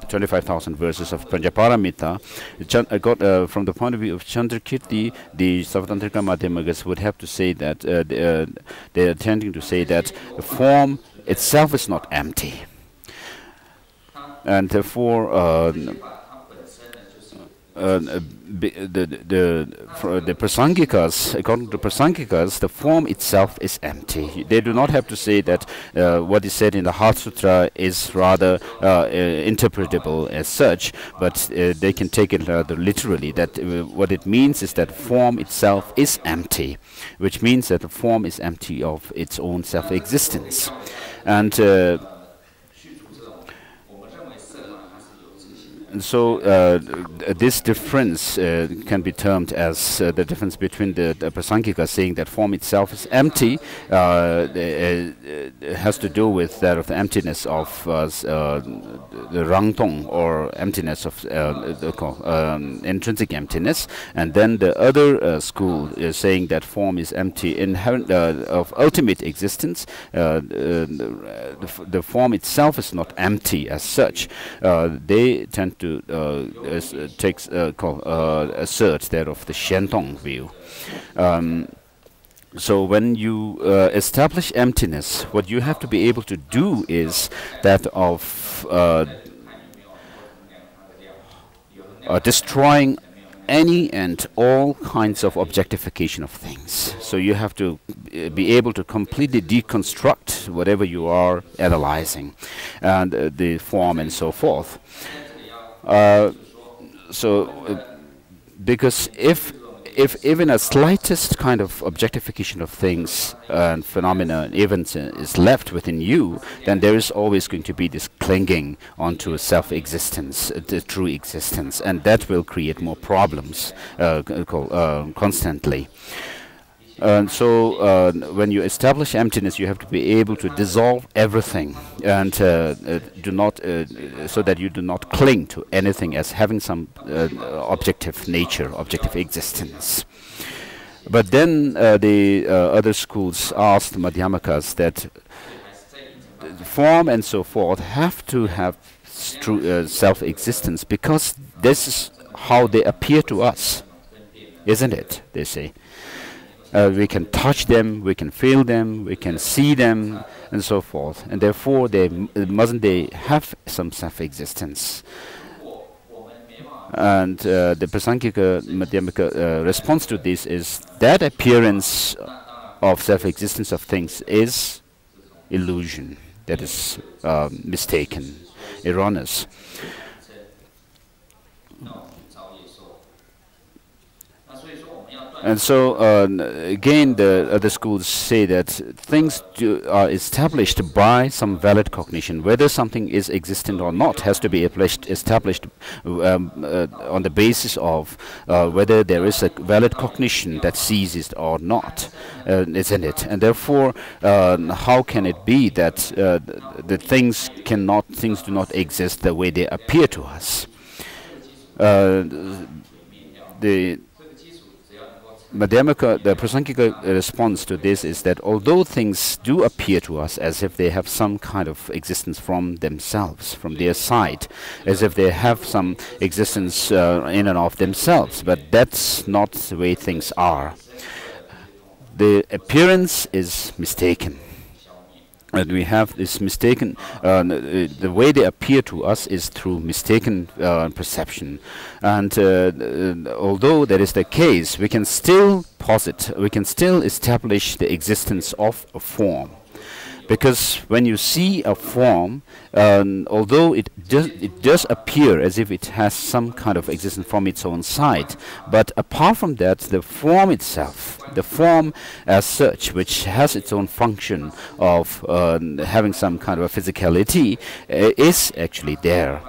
25,000 verses of Panchaparamita, from the point of view of Chandrakirti, the Savatantrika Madhyamakas would have to say that they are tending to say that the form itself is not empty. And therefore, the Prasangikas, according to Prasangikas, the form itself is empty. They do not have to say that what is said in the Heart Sutra is rather interpretable as such, but they can take it rather literally, that what it means is that form itself is empty, which means that the form is empty of its own self-existence. And so this difference can be termed as the difference between the Prasangika saying that form itself is empty, has to do with that of the emptiness of the Rangtong, or emptiness of intrinsic emptiness, and then the other school is saying that form is empty inherent of ultimate existence. The form itself is not empty as such. They tend to assert that of the Shentong view. So when you establish emptiness, what you have to be able to do is that of destroying any and all kinds of objectification of things. So you have to be able to completely deconstruct whatever you are analyzing, and the form and so forth. Because if even a slightest kind of objectification of things and phenomena and events is left within you, then there is always going to be this clinging onto self-existence, the true existence, and that will create more problems constantly. So when you establish emptiness, you have to be able to dissolve everything, and do not so that you do not cling to anything as having some objective nature, objective existence. But then the other schools asked Madhyamakas that form and so forth have to have true self-existence, because this is how they appear to us, isn't it? They say. We can touch them, we can feel them, we can see them, and so forth. And therefore, mustn't they have some self-existence? And the Prasangika Madhyamaka response to this is that appearance of self-existence of things is illusion, that is mistaken, erroneous. And so again, the other schools say that things are established by some valid cognition. Whether something is existent or not has to be established on the basis of whether there is a valid cognition that sees it or not, isn't it? And therefore, how can it be that the things do not exist the way they appear to us? The Prasankhika response to this is that although things do appear to us as if they have some kind of existence from themselves, from their side, as if they have some existence in and of themselves, but that's not the way things are. The appearance is mistaken. And we have this mistaken, the way they appear to us is through mistaken perception. And although that is the case, we can still establish the existence of a form. Because when you see a form, although it does appear as if it has some kind of existence from its own side, but apart from that, the form itself, the form as such, which has its own function of having some kind of a physicality, is actually there.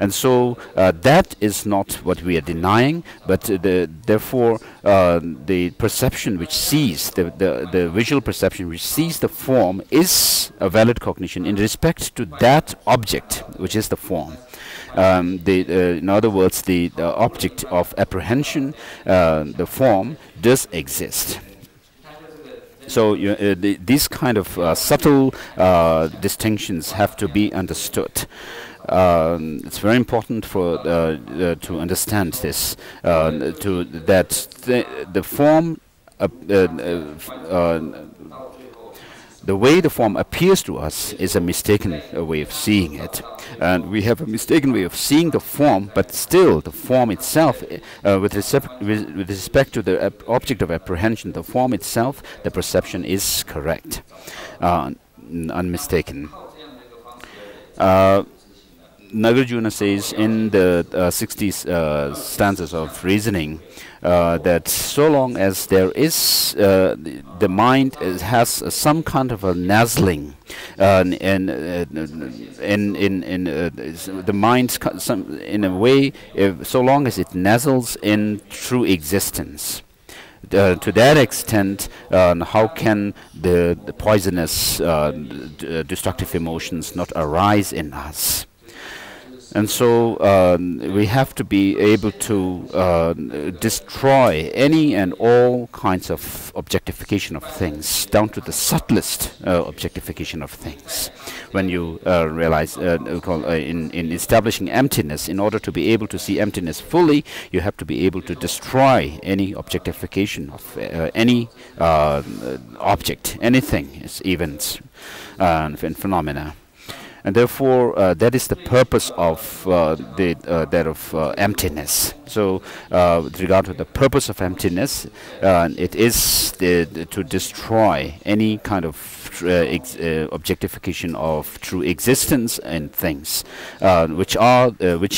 And so that is not what we are denying, but therefore the perception which sees, the visual perception which sees the form is a valid cognition in respect to that object, which is the form. In other words, the object of apprehension, the form, does exist. So these kind of subtle distinctions have to be understood. It's very important for to understand this. The form, the way the form appears to us is a mistaken way of seeing it, and we have a mistaken way of seeing the form. But still, the form itself, with respect to the object of apprehension, the form itself, the perception is correct, unmistaken. Nagarjuna says in the 60 stanzas of reasoning that so long as there is the mind has some kind of a nazzling, and the mind in a way, so long as it nazzles in true existence. To that extent, how can the poisonous, destructive emotions not arise in us? And so we have to be able to destroy any and all kinds of objectification of things, down to the subtlest objectification of things. When you realize, in establishing emptiness, in order to be able to see emptiness fully, you have to be able to destroy any objectification of any object, anything, events, and phenomena. And therefore, that is the purpose of emptiness. So, with regard to the purpose of emptiness, it is to destroy any kind of objectification of true existence and things, which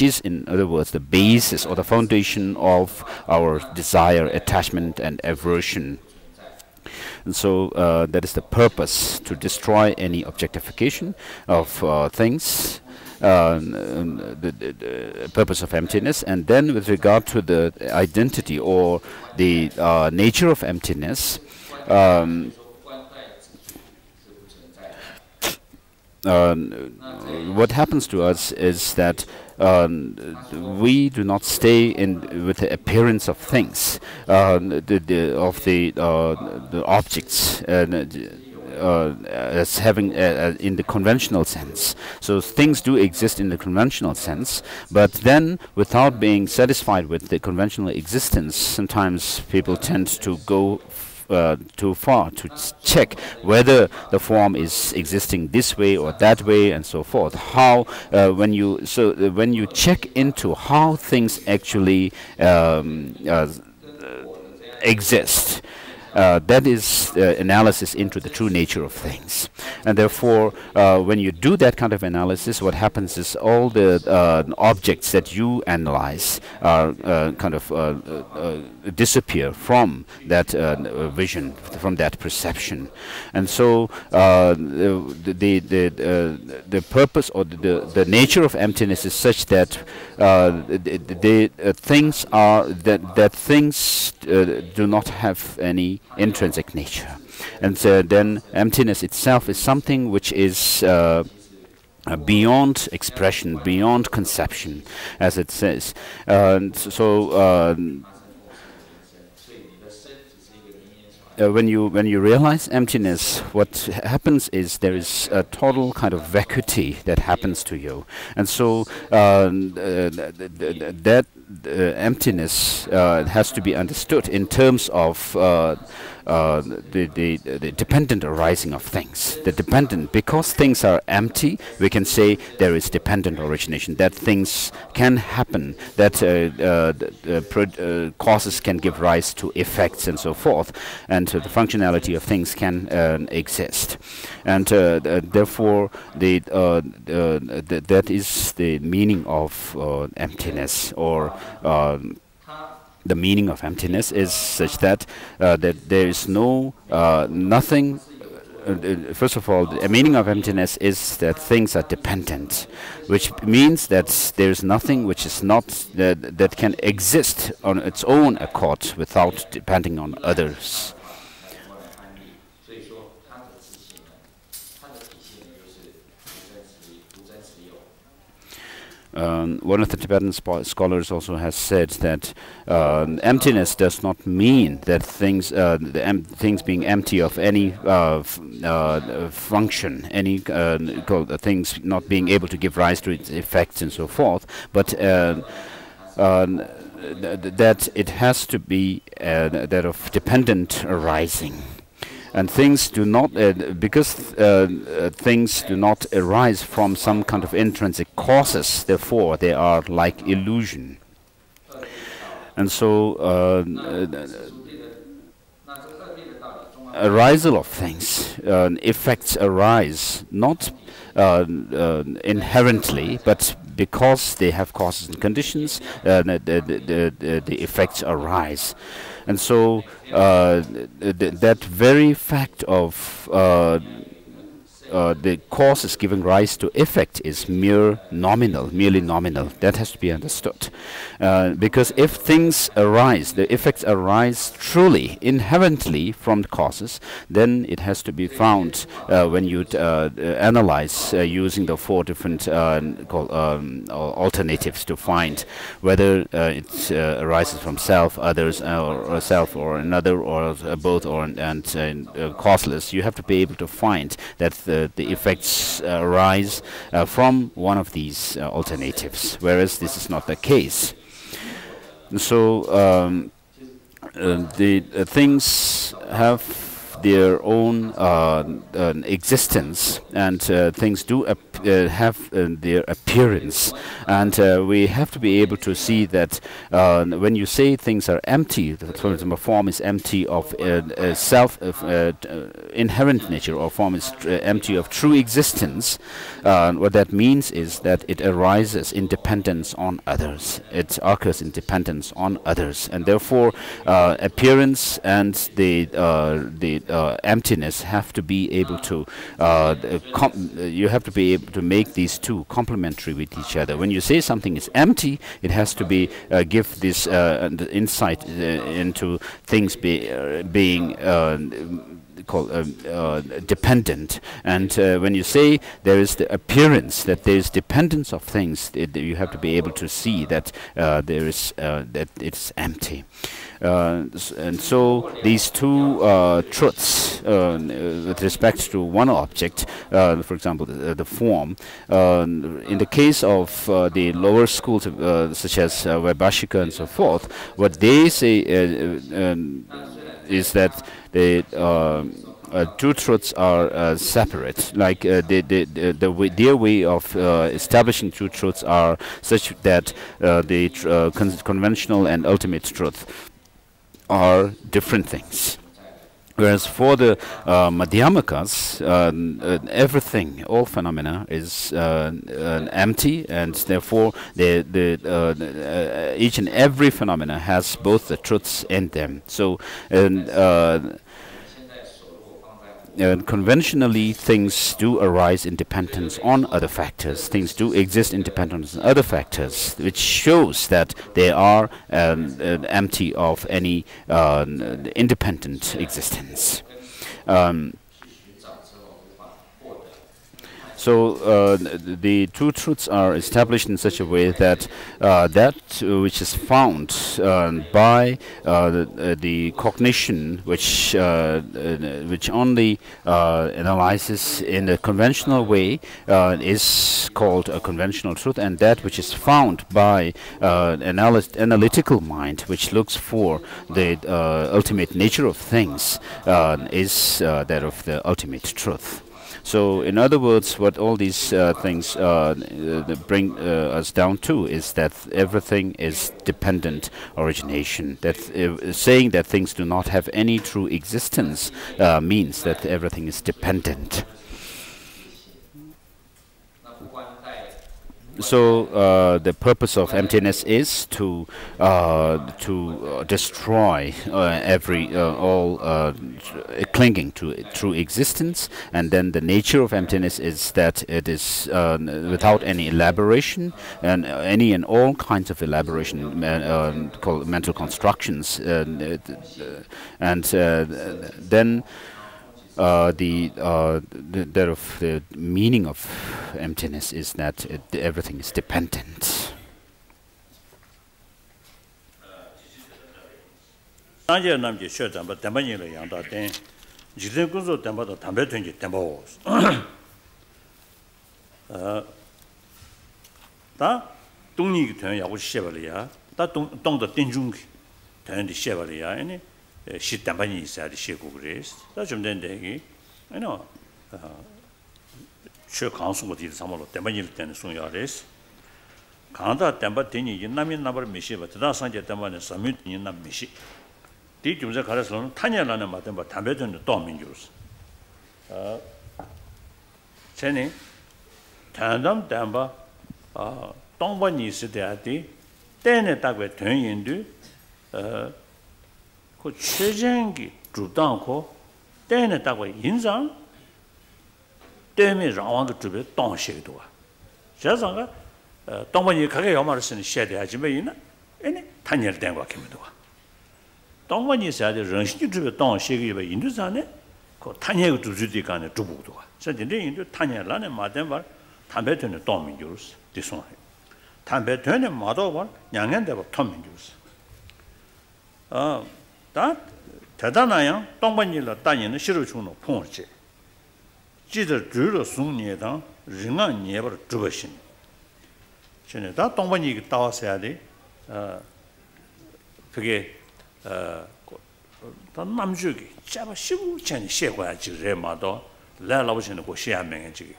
is, in other words, the basis or the foundation of our desire, attachment, and aversion. And so that is the purpose, to destroy any objectification of things, the purpose of emptiness. And then with regard to the identity or the nature of emptiness, what happens to us is that we do not stay with the appearance of things, the objects, as having in the conventional sense. So things do exist in the conventional sense, but then without being satisfied with the conventional existence, sometimes people tend to go too far to check whether the form is existing this way or that way, and so forth. How when you check into how things actually exist, that is analysis into the true nature of things. And therefore, when you do that kind of analysis, what happens is all the objects that you analyze are kind of disappear from that vision, from that perception. And so the purpose or the nature of emptiness is such that things are that things do not have any intrinsic nature. And then emptiness itself is something which is beyond expression, beyond conception, as it says. When you realize emptiness, what happens is there is a total kind of vacuity that happens to you, and so that emptiness has to be understood in terms of the dependent arising of things. The dependent, because things are empty, we can say there is dependent origination, that things can happen, that causes can give rise to effects and so forth, and the functionality of things can exist. And therefore, that is the meaning of emptiness, or the meaning of emptiness is such that that there is no nothing. First of all, the meaning of emptiness is that things are dependent, which means that there is nothing which is not that can exist on its own accord without depending on others. One of the Tibetan scholars also has said that emptiness does not mean that things being empty of any function, any things not being able to give rise to its effects and so forth, but that it has to be that of dependent arising. And things do not, because things do not arise from some kind of intrinsic causes, therefore they are like illusion. And so arisal of things, effects arise not inherently, but because they have causes and conditions, the effects arise. And so that very fact of the causes giving rise to effect is merely nominal. That has to be understood. Because if things arise, the effects arise truly, inherently from the causes, then it has to be found when you analyze using the four different alternatives to find whether it arises from self, others, or self, or another, or both, or and causeless. You have to be able to find that the effects arise from one of these alternatives, whereas this is not the case. So the things have their own existence, and things do have their appearance, and we have to be able to see that when you say things are empty, for example, form is empty of self inherent nature, or form is empty of true existence, what that means is that it arises in dependence on others. It occurs in dependence on others, and therefore appearance and the emptiness have to be able to you have to be able to make these two complementary with each other. When you say something is empty, it has to be give this insight into things being dependent. And when you say there is the appearance that there is dependence of things, you have to be able to see that there is that it's empty. And so these two truths with respect to one object, for example, the form, in the case of the lower schools such as Vaibhashika and so forth, what they say is that the two truths are separate. Like their way of establishing two truths are such that the conventional and ultimate truth are different things. Whereas for the Madhyamakas, everything, all phenomena is empty, and therefore each and every phenomena has both the truths in them. So conventionally, things do arise in dependence on other factors. Things do exist in dependence on other factors, which shows that they are empty of any independent existence. So the two truths are established in such a way that that which is found by the cognition, which only analyzes in a conventional way, is called a conventional truth, and that which is found by analytical mind, which looks for the ultimate nature of things, is that of the ultimate truth. So, in other words, what all these things bring us down to is that everything is dependent origination. That saying that things do not have any true existence means that everything is dependent. So the purpose of emptiness is to destroy all clinging to true existence, and then the nature of emptiness is that it is without any elaboration and any and all kinds of elaboration called mental constructions, and then. The meaning of emptiness is that everything is dependent. Shi Tampani said she grace. That's them day, I know. Sure council with the some of Tampani ten soon yaris. Kanda Tampatini, Namin number Mishi, but that's not yet Taman and Summit in a Mishi. Did you the Carson, Tanya Lana Matam, but Tambeton the Tom in use. Chenny Tandam Tamba, Tombani Sidiati, then a tag with turn into 그 최전기 주당고 때에다가 인상 때문에 라왕의 주변 동시에도 와. 자상가 동반이 가게 요마를 쓰는 시대하지만 이나 아니 단열 된 거 같기도 와. 동반이 사대 정신이 주변 동시에 인도산에 그 단열 주주디 간에 주부도 와. 저인데 인도 단열라네 마된 말 담배되는 동민주스 디송. 담배되는 마도 말 양현대고 통민주스. 다 대단하야 동반일로 따니는 시로 주는 풍어지 지들 주로 송니에다 링안 예버 주버신 전에 다 동반이 따와서야 돼 그게 다 남주기 잡아 시부전이 시고야 지레마도 라라보시는 거 시야명에 지기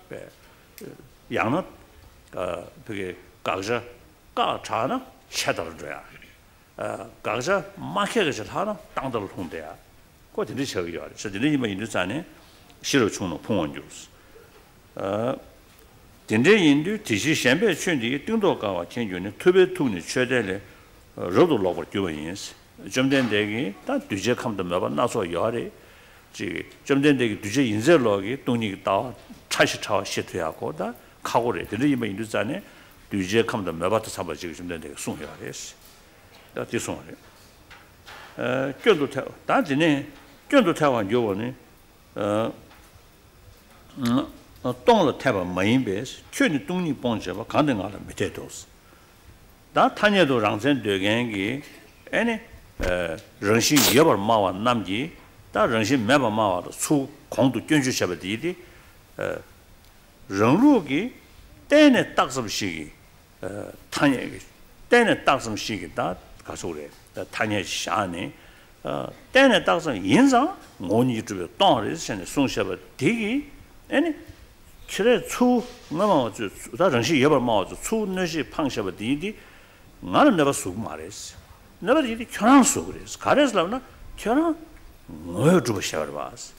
양은 그게 가자 가차나 셔더줘야 가자 마켓을 하나 땅들 통돼야 그것들이 저기요. 저들이 이만 인도산에 시로 주는 풍원주스. 진짜 인도 지시 선배圈이 등도가와 견주는特别 투는 최대의 로도 로버 교인스. 좀 된데기 다 뒤제 감도 매번 나서 요래. 좀 된데기 뒤제 인쇄로기 돈이 다 차시 차 시트하고 다 가고래. 들이 이만 인도산에 뒤제 감도 매번 잡아 지금 좀 된데기 송해야 했어. 다 뒤송해. 견도 타. 단지네 견도 타완 요원이 동을 타바 메인베스 춘이 동리 본저바 가능하다 메테도스. 다 타녀도 랑선 되겐기 아니 정신 여벌 마와 남기 다 정신 매바 마와도 수 공도 견주셔버디디 정루기 때네 딱섬시기 타녀기 때네 딱섬시기 다 가소래 타녀 샤네 때네 딱섬 인상 원이 주변 동을 현재 송셔버 되기 아니 그래 수 뭐뭐 다 정신 여벌 마와도 수 너시 팡셔버디디 나는 내가 수 말했어. 내가 이게 결혼 수 그랬어. 가래서나 결혼 ngö zhubu shebar baas.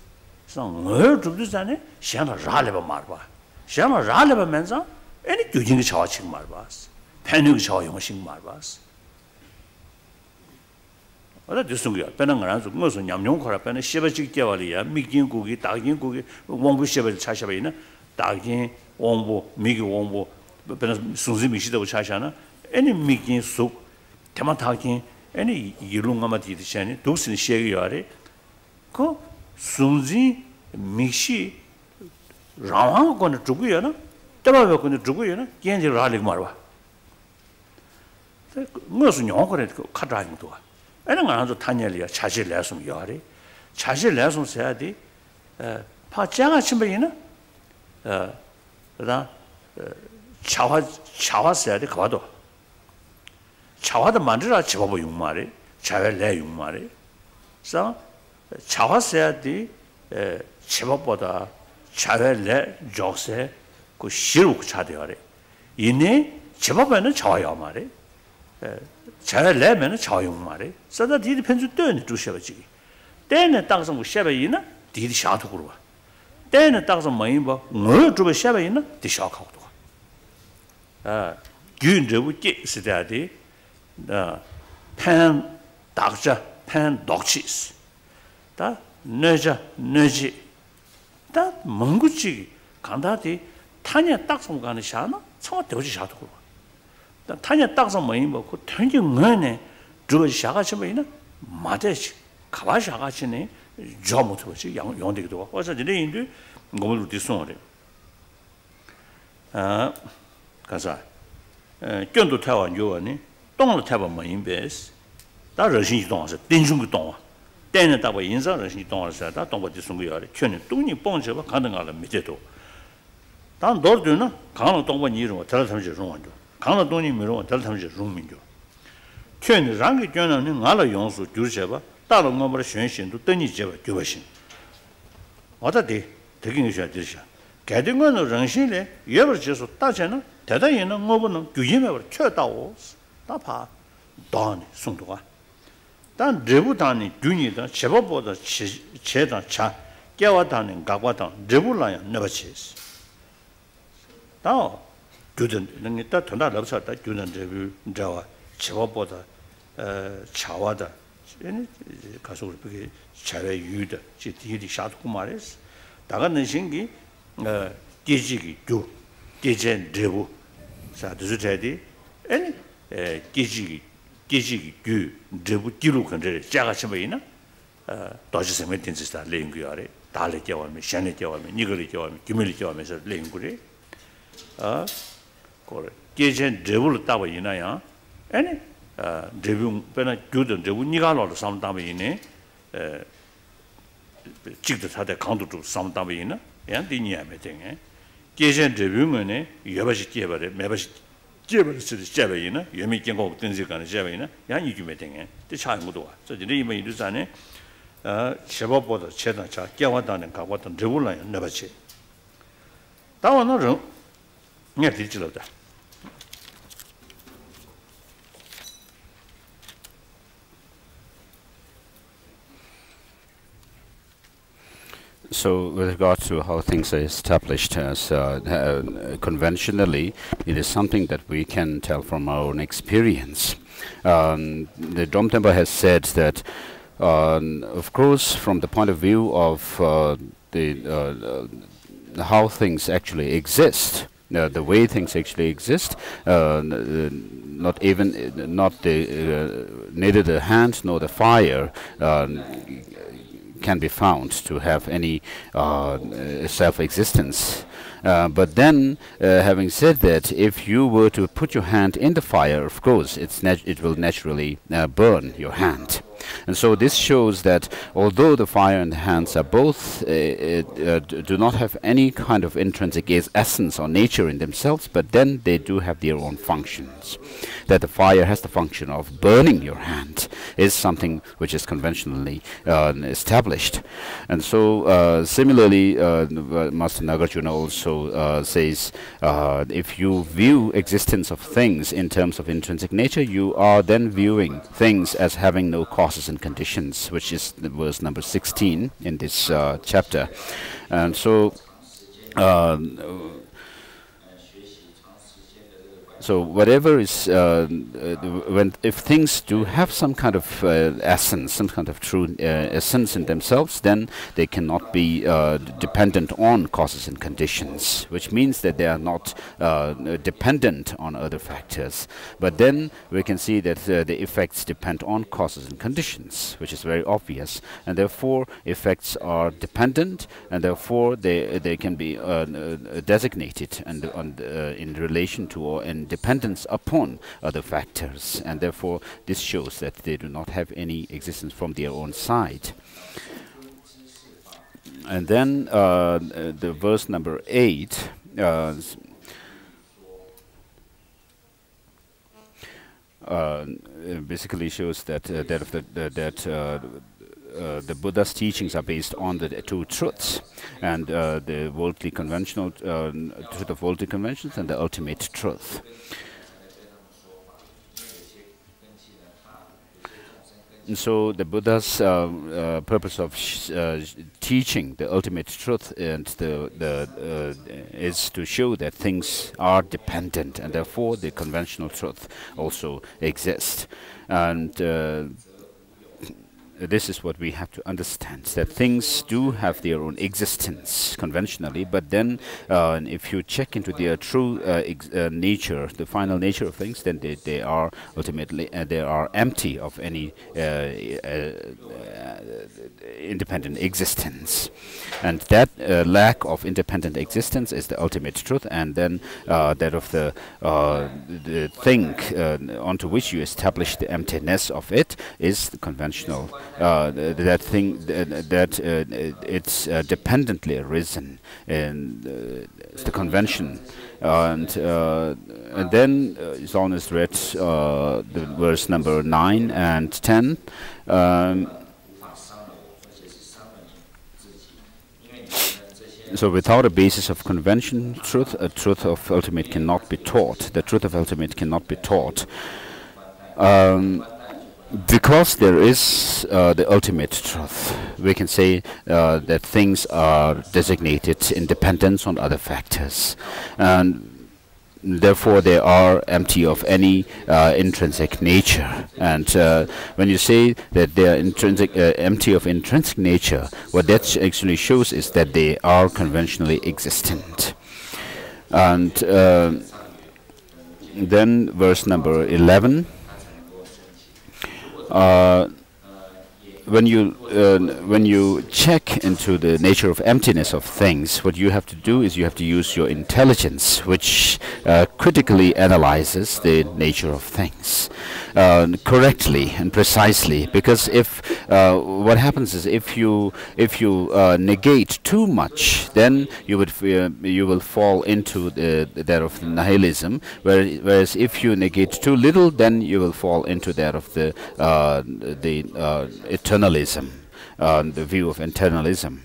Sang ngö zhubu zane, xiangda rāleba marba. Xiangda rāleba menza, eni gyujingi chawa ching marbaas. Penyugi chawa yunga shing marbaas. Oda dyusungiya, pena ngaranzu, ngosu nyamnyong khora, pena sheba chik gyawaliya, mikjin gugi, dagin gugi, wongbu sheba cha sheba ina, dagin, wongbu, migi wongbu, pena sunzi mikshidabu cha shana, eni mikjin suk, tema dagin, eni yilungama didi shani, duksini shegi yawari, ko sunzi mikshi rāwāṅga kōne chukūya na, tēpāwē kōne chukūya na, kēnji rālik marwa. Ngā su nyōng kōne kātrāyīng tuwa. Ānā ngā rāntu tānyāliya chāshī lēsum yāri. Chāshī lēsum sēdi, pā chāngā chīmbayi na, chāwā sēdi kawādo. Chāwāda mandrā chibabu yung mārī, chāwē lē yung mārī. Sā, chāwā sēdi chibaboda 차벨레 조세 그 시룩 차대어래 이네 제법에는 저요 말에 차벨레면은 저용 말에 서다 디디 편주 때는 주셔버지 때는 땅서 뭐 셔베이나 디디 샤도 그러와 때는 땅서 뭐이 뭐 주베 셔베이나 디샤카도 균저부께 시다디 팬 닥자 팬 독치스 다 너지 다 멍구치 간다디 타냐 딱성 가는 샤나 청아 되지 샤도 그거 다 타냐 딱성 뭐이 뭐그 탱기 뭐네 저거 샤가시 뭐이나 마대시 가바 샤가시네 저모도 그지 용되기도 와서 이제 인도 뭐를 뒤송어래 가자 견도 타완 요원이 동로 타바 뭐인베스 다 러신이 동아서 딘중도 동아 때는 다고 인상 러신이 동아서 다 동바지 송고야래劝이 동이 뻥져봐 가능하라 미제도 단 너도는 강로 동반 이름 달 삼지 중원도 강로 동이 미로 달 삼지 중민도劝랑게 견은 나라 용수 줄셔봐 다른 뭐를选신도等你 제바 교신 어디데 되긴 해야 되죠 개된 거는 정신에 예를 들어서 따져는 대단히는 뭐는 규임을 쳐다오 다파 단 송도가 단 레부단이 균이다 제법보다 제다 차 깨와다는 각와다 레불라야 너버치스 다 규든 능이다 더나 럽사다 규는 레부 자와 제법보다 차와다 가서 그렇게 차외 유다 지디디 샤도 말했어 다가는 신기 계지기 주 계전 레부 자 두주제디 아니 계지기 주 레부 기록 건데 자가 처음이나 도지sem에 된지다 랭귀어래 달래 겨워면 샤네 겨워면 니거리 겨워면 기밀이 겨워면서 랭귀어래 그 계전 레부를 따고 있나요 아니 레부 배나 교든 레부 니가로도 삼담이네 직도 사대 강도도 삼담이나 양디니야메 되게 계전 레부면에 여바시 깨버려 매바시 깨버리지 깨버리나 여미 경고 등지 가는 깨버리나 양 이규메 되게 때 차는 것도 와 저기 이번 일산에 제법보다 최단 자 깨왔다는 가왔던 레부라요 너바치 다원은 네 뒤질러다 So, with regard to how things are established as conventionally, it is something that we can tell from our own experience. The Dom Temple has said that, of course, from the point of view of how things actually exist, the way things actually exist, neither the hand nor the fire can be found to have any self-existence. But then, having said that, if you were to put your hand in the fire, of course, it will naturally burn your hand. And so this shows that although the fire and the hands are both do not have any kind of intrinsic essence or nature in themselves, but then they do have their own functions. That the fire has the function of burning your hand is something which is conventionally established. And so similarly, Master Nagarjuna also says, if you view existence of things in terms of intrinsic nature, you are then viewing things as having no cause causes and conditions, which is the verse number 16 in this chapter. And so so whatever is, if things do have some kind of essence, some kind of true essence in themselves, then they cannot be dependent on causes and conditions, which means that they are not dependent on other factors. But then we can see that the effects depend on causes and conditions, which is very obvious, and therefore effects are dependent, and therefore they can be designated and in relation to or in dependence upon other factors, and therefore this shows that they do not have any existence from their own side. And then the verse number 8 basically shows that the Buddha's teachings are based on the two truths, and the worldly conventional truth of worldly conventions and the ultimate truth. And so the Buddha's purpose of teaching the ultimate truth and is to show that things are dependent, and therefore the conventional truth also exists. And this is what we have to understand, that things do have their own existence conventionally, but then if you check into their true nature, the final nature of things, then they are ultimately they are empty of any independent existence. And that lack of independent existence is the ultimate truth, and then that of the thing onto which you establish the emptiness of it is the conventional. That thing that it's dependently arisen, and it's the convention. And then Zon has read the verse number 9 and 10. So without a basis of convention truth, a truth of ultimate cannot be taught. The truth of ultimate cannot be taught. Because there is the ultimate truth, we can say that things are designated in dependence on other factors, and therefore they are empty of any intrinsic nature. And when you say that they are empty of intrinsic nature, what that actually shows is that they are conventionally existent. And then verse number 11. When you check into the nature of emptiness of things, what you have to do is you have to use your intelligence, which critically analyzes the nature of things correctly and precisely. Because if what happens is if you negate too much, then you will fall into that of nihilism. Whereas if you negate too little, then you will fall into that of the eternalism, the view of eternalism.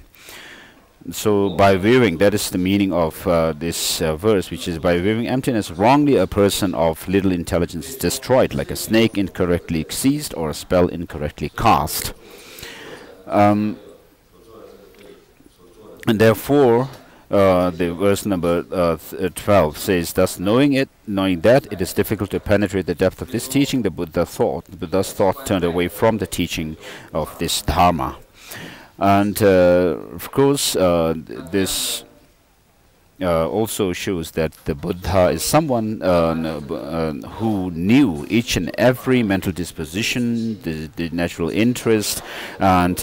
So by viewing, that is the meaning of this verse, which is, by viewing emptiness wrongly, a person of little intelligence is destroyed, like a snake incorrectly seized or a spell incorrectly cast. And therefore, the verse number 12 says, thus knowing that it is difficult to penetrate the depth of this teaching, the Buddha's thought turned away from the teaching of this Dharma. And of course, this also shows that the Buddha is someone who knew each and every mental disposition, the natural interest, and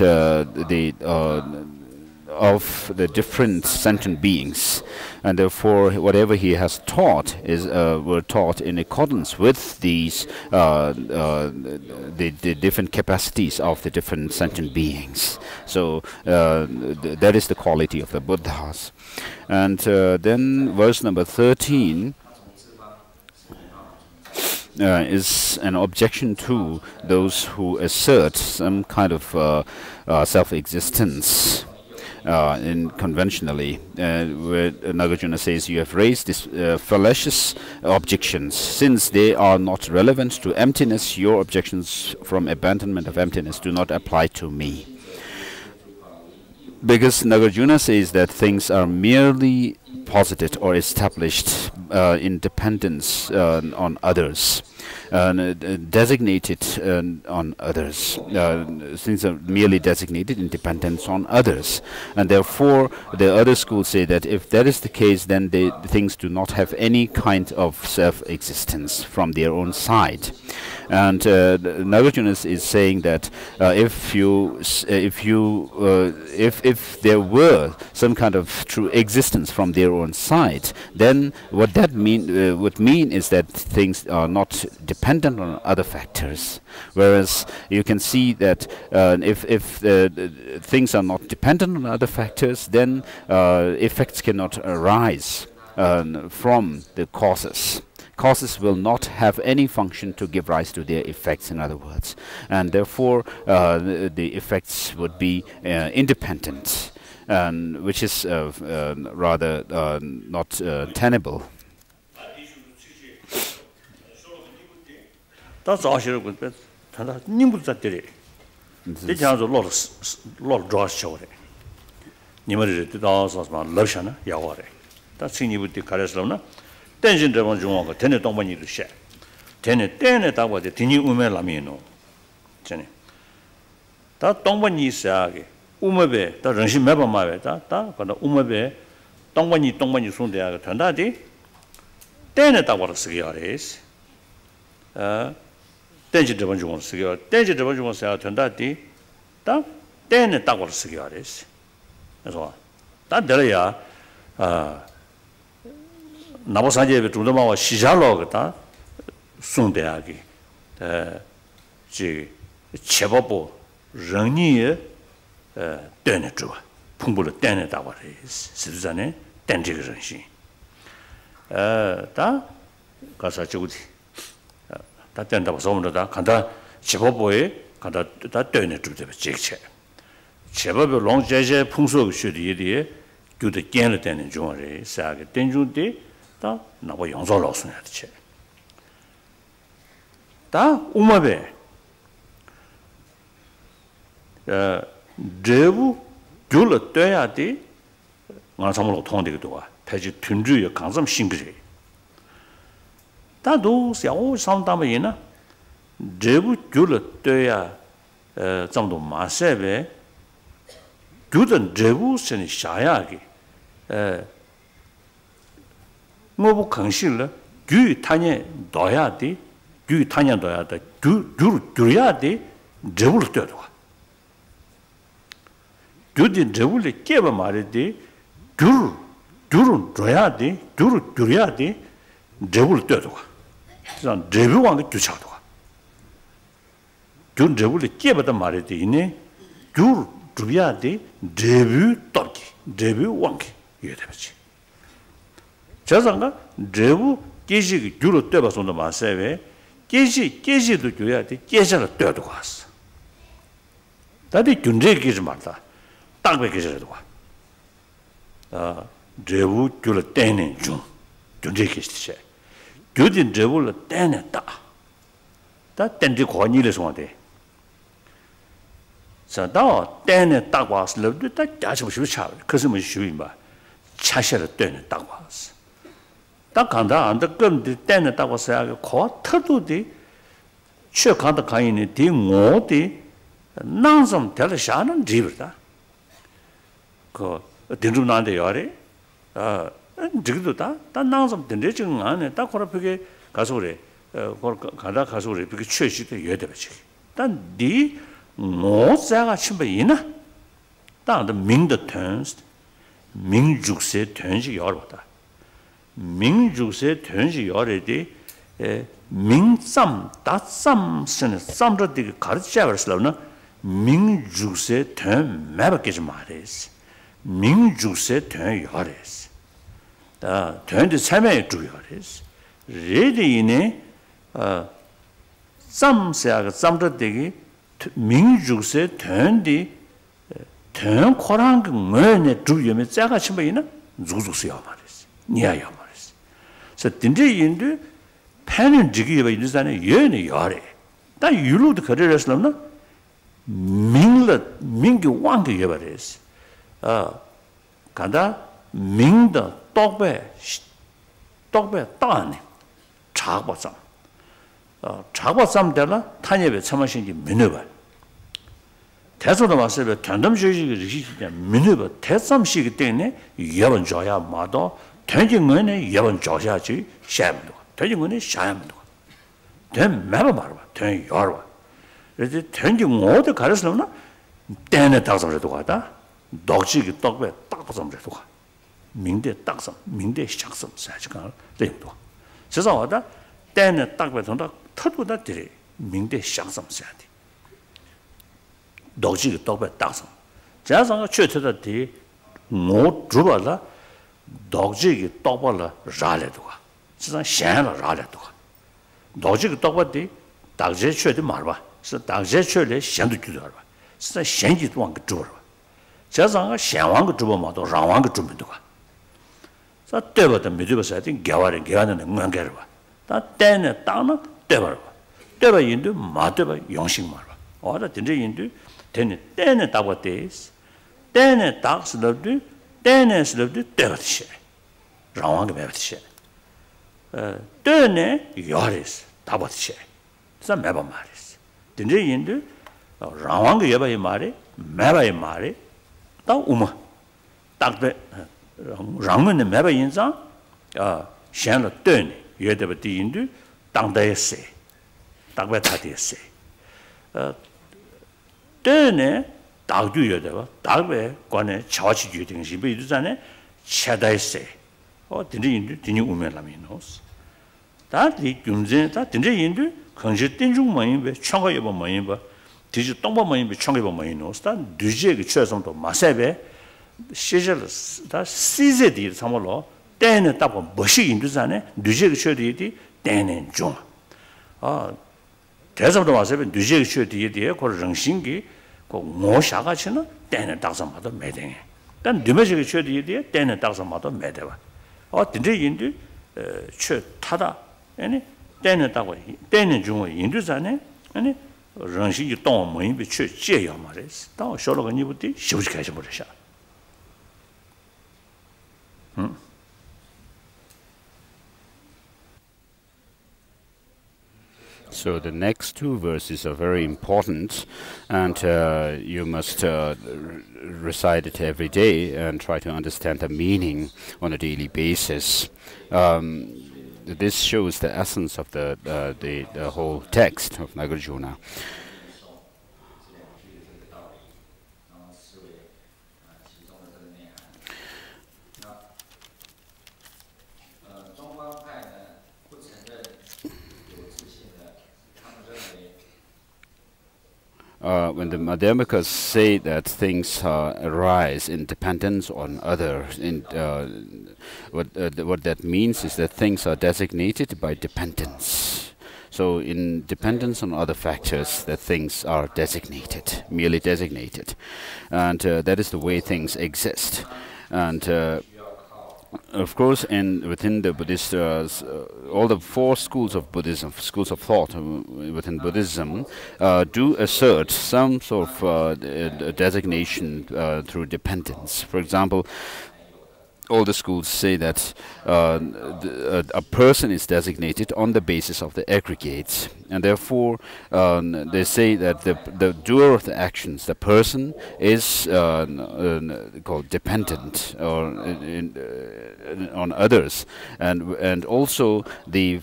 of the different sentient beings, and therefore whatever he has taught is were taught in accordance with these the different capacities of the different sentient beings. So that is the quality of the Buddhas. And then verse number 13 is an objection to those who assert some kind of self-existence. conventionally, where Nagarjuna says, you have raised these fallacious objections. Since they are not relevant to emptiness, your objections from abandonment of emptiness do not apply to me. Because Nagarjuna says that things are merely posited or established in dependence on others, designated on others. Things are merely designated in dependence on others. And therefore, the other schools say that if that is the case, then the things do not have any kind of self-existence from their own side. And Nagarjuna is saying that if there were some kind of true existence from their own side, then what that would mean is that things are not dependent on other factors. Whereas you can see that if things are not dependent on other factors, then effects cannot arise from the causes. Causes will not have any function to give rise to their effects, in other words, and therefore the effects would be independent, which is rather not tenable. That's all she would be. Nimble that day. They have a lot of draws show. Nimmer did also as my lotion, Yaware. That's in you with the Karaslona. Tension driven Junga, Tenet on when you share. Tenet, that was the Tini Ume Lamino. Jenny. That don't when you say, Umebe, that Ranshi Meba Maveta, but the Umebe, don't when you soon they are turned that day. Tenet that was cigarettes. Tension driven Junga cigarette. Tension driven Junga say turned that day. Tenet that was cigarettes. That's all. That Dalai 나보사제 중도마와 시잘로가 송대하기 지 제법보 런니에 되네 줘 풍부를 되네다 말이 스즈자네 된지가 정신 다 가서 저기 다 된다고 소문다 간다 제법보에 간다 다 되네 줘 제체 제법의 롱제제 풍속 쉬리에 교대 깨는 되는 중에 사게 된중데 다 나와 용서를 얻어야 되지. 다 우마베 제부 줄을 떠야 돼. 완성으로 통되기도 와. 패지 튼주의 강점 신그리. 다도 샤오 상담이나 제부 줄을 떠야 정도 마세베 주든 제부선이 샤야기 뭐부 강실을 규 타냐 넣어야 돼. 규 타냐 넣어야 돼. 규를 줄여야 돼. 제부를 떠도 와. 규든 제부를 깨봐 말이 돼. 규를 줘야 돼. 규를 줄여야 돼. 제부를 떠도 와. 그래서 제부왕의 규차도 와. 규 제부를 깨봐다 말이 돼. 이네 규를 줘야 돼. 제부 떠기. 제부 왕기. 이게 되지. 저상가 제부 계시기 주로 떼봐서도 마세베 계시도 줘야 돼. 계시를 떼도 갔어. 다들 준제 계시 말다. 땅배 계시도 와. 제부 주를 떼는 중. 준제 계시지. 교진 제부를 떼냈다. 다 땡지 권위를 소화돼. 자, 다 떼냈다고 왔을 때 다 자식 없이 차. 그래서 뭐 쉬위마. 차셔를 떼냈다고 왔어. 딱 간다 안 듣건데 떼냈다고 생각하고 그 터도디 최간다 가인이 뒤모디 난좀 될샤는 집이다. 그 딘rum나한테 요래 지금도 다 난좀 된대 지금 안에 딱 그렇게 가서 그래. 가다 가서 그래. 그게 최시대 여대버지. 단디 모자가 침배이나 다들 민더 턴스 민죽세 턴시 열었다. 민죽세 턴시 열에디 민쌈 다쌈스는 쌈저디 가르쳐버렸으나 민죽세 턴 매버게지 말이스. 민죽세 턴 열에스. 다 턴디 삶에 주열에스. 레디네 쌈세가 쌈저디기 민죽세 턴디 된 코랑 그 뭐네 주위에 자가 침바이나 죽죽스야 말이지. 니야야 말이지. 그래서 딘데 인도 팬은 지기가 인도산에 예네 야래. 다 유로도 거래했으나 민기 왕게 예버렸어. 간다 민다 똑배 따네. 작바쌈. 작바쌈 되나 탄예배 참아신지 민어봐. 대소도 왔을 때 단담주의가 리시지 민어봐. 대삼시기 때문에 여번 줘야 마도 된징은에 여번 줘야지 샤면도. 된징은에 샤면도. 된 매번 말아. 된 여러. 그래서 된징 어디 가르스나 때에 딱sam도 가다. 덕지기 떡배 딱sam도 가. 민대 딱삼, 민대 시작섬 사지가 된도. 그래서 와다 때에 딱배 돈다 터보다 들이 민대 시작섬 사야 돼. 덕지기 떡배 딱섬. 자상가 최초다 뒤 뭐 주발라 덕지기 떡발라 라래도 가. 진짜 샹라 라래도 가. 덕지기 떡발디 닥제 최대 말봐. 그래서 닥제 최대 샹도 주도 알아. 진짜 샹지도 왕 그 주어. 자상가 샹왕 그 주버 마도 랑왕 그 주면도 가. 자 때부터 믿어서 하여튼 개화는 응원게를 봐. 다 때는 땅은 때버. 때버 인도 마때버 용식 말봐. 어다 진짜 인도 되는 때는 따고 때. 때는 딱스럽도 때는 스럽도 때버시. 랑왕 그 매버시. 때는 요리스 따버시. 자 매번 말이스. 진짜 인도 랑왕 그 여바이 말이 매바이 말이 다 우마. 딱배 랑문의 매바 인상 샹로 뜨니 예대버 디인도 땅다에세 딱배 다디에세 뜨네 딱주 예대버 딱배 관에 자치 주등시 비두산에 차다에세 딘인도 딘이 우면라미노스 다디 균제 다 딘인도 컨시 딘중 뭐인베 청가 여버 뭐인베 디지 동바 뭐인베 청가 여버 뭐인노스 다 뒤제게 최선도 마세베 시절 다 시제디 참으로 때는 답고 뭐시 인도산에 뉴제가 쳐디디 때는 좀 대서도 와서 뉴제가 쳐디디에 그 정신기 그 모샤가치는 때는 딱sam마도 매대해 단 뉴메지가 쳐디디에 때는 딱sam마도 매대와 진짜 인도 쳐 타다 아니 때는 답고 때는 좀 인도산에 아니 정신이 동 뭐인비 쳐 제야 말이지 또 쇼로가 니부터 쉬우지 가지 버려셔 So the next two verses are very important, and you must recite it every day and try to understand the meaning on a daily basis. This shows the essence of the whole text of Nagarjuna. When the Madhyamikas say that things arise in dependence on others, what that means is that things are designated by dependence. So in dependence on other factors, that things are designated, merely designated. And that is the way things exist. And of course, within the Buddhist, all the four schools of Buddhism, schools of thought within Buddhism, do assert some sort of designation through dependence. For example, all the schools say that a person is designated on the basis of the aggregates, and therefore they say that the doer of the actions, the person, is called dependent on others, and also the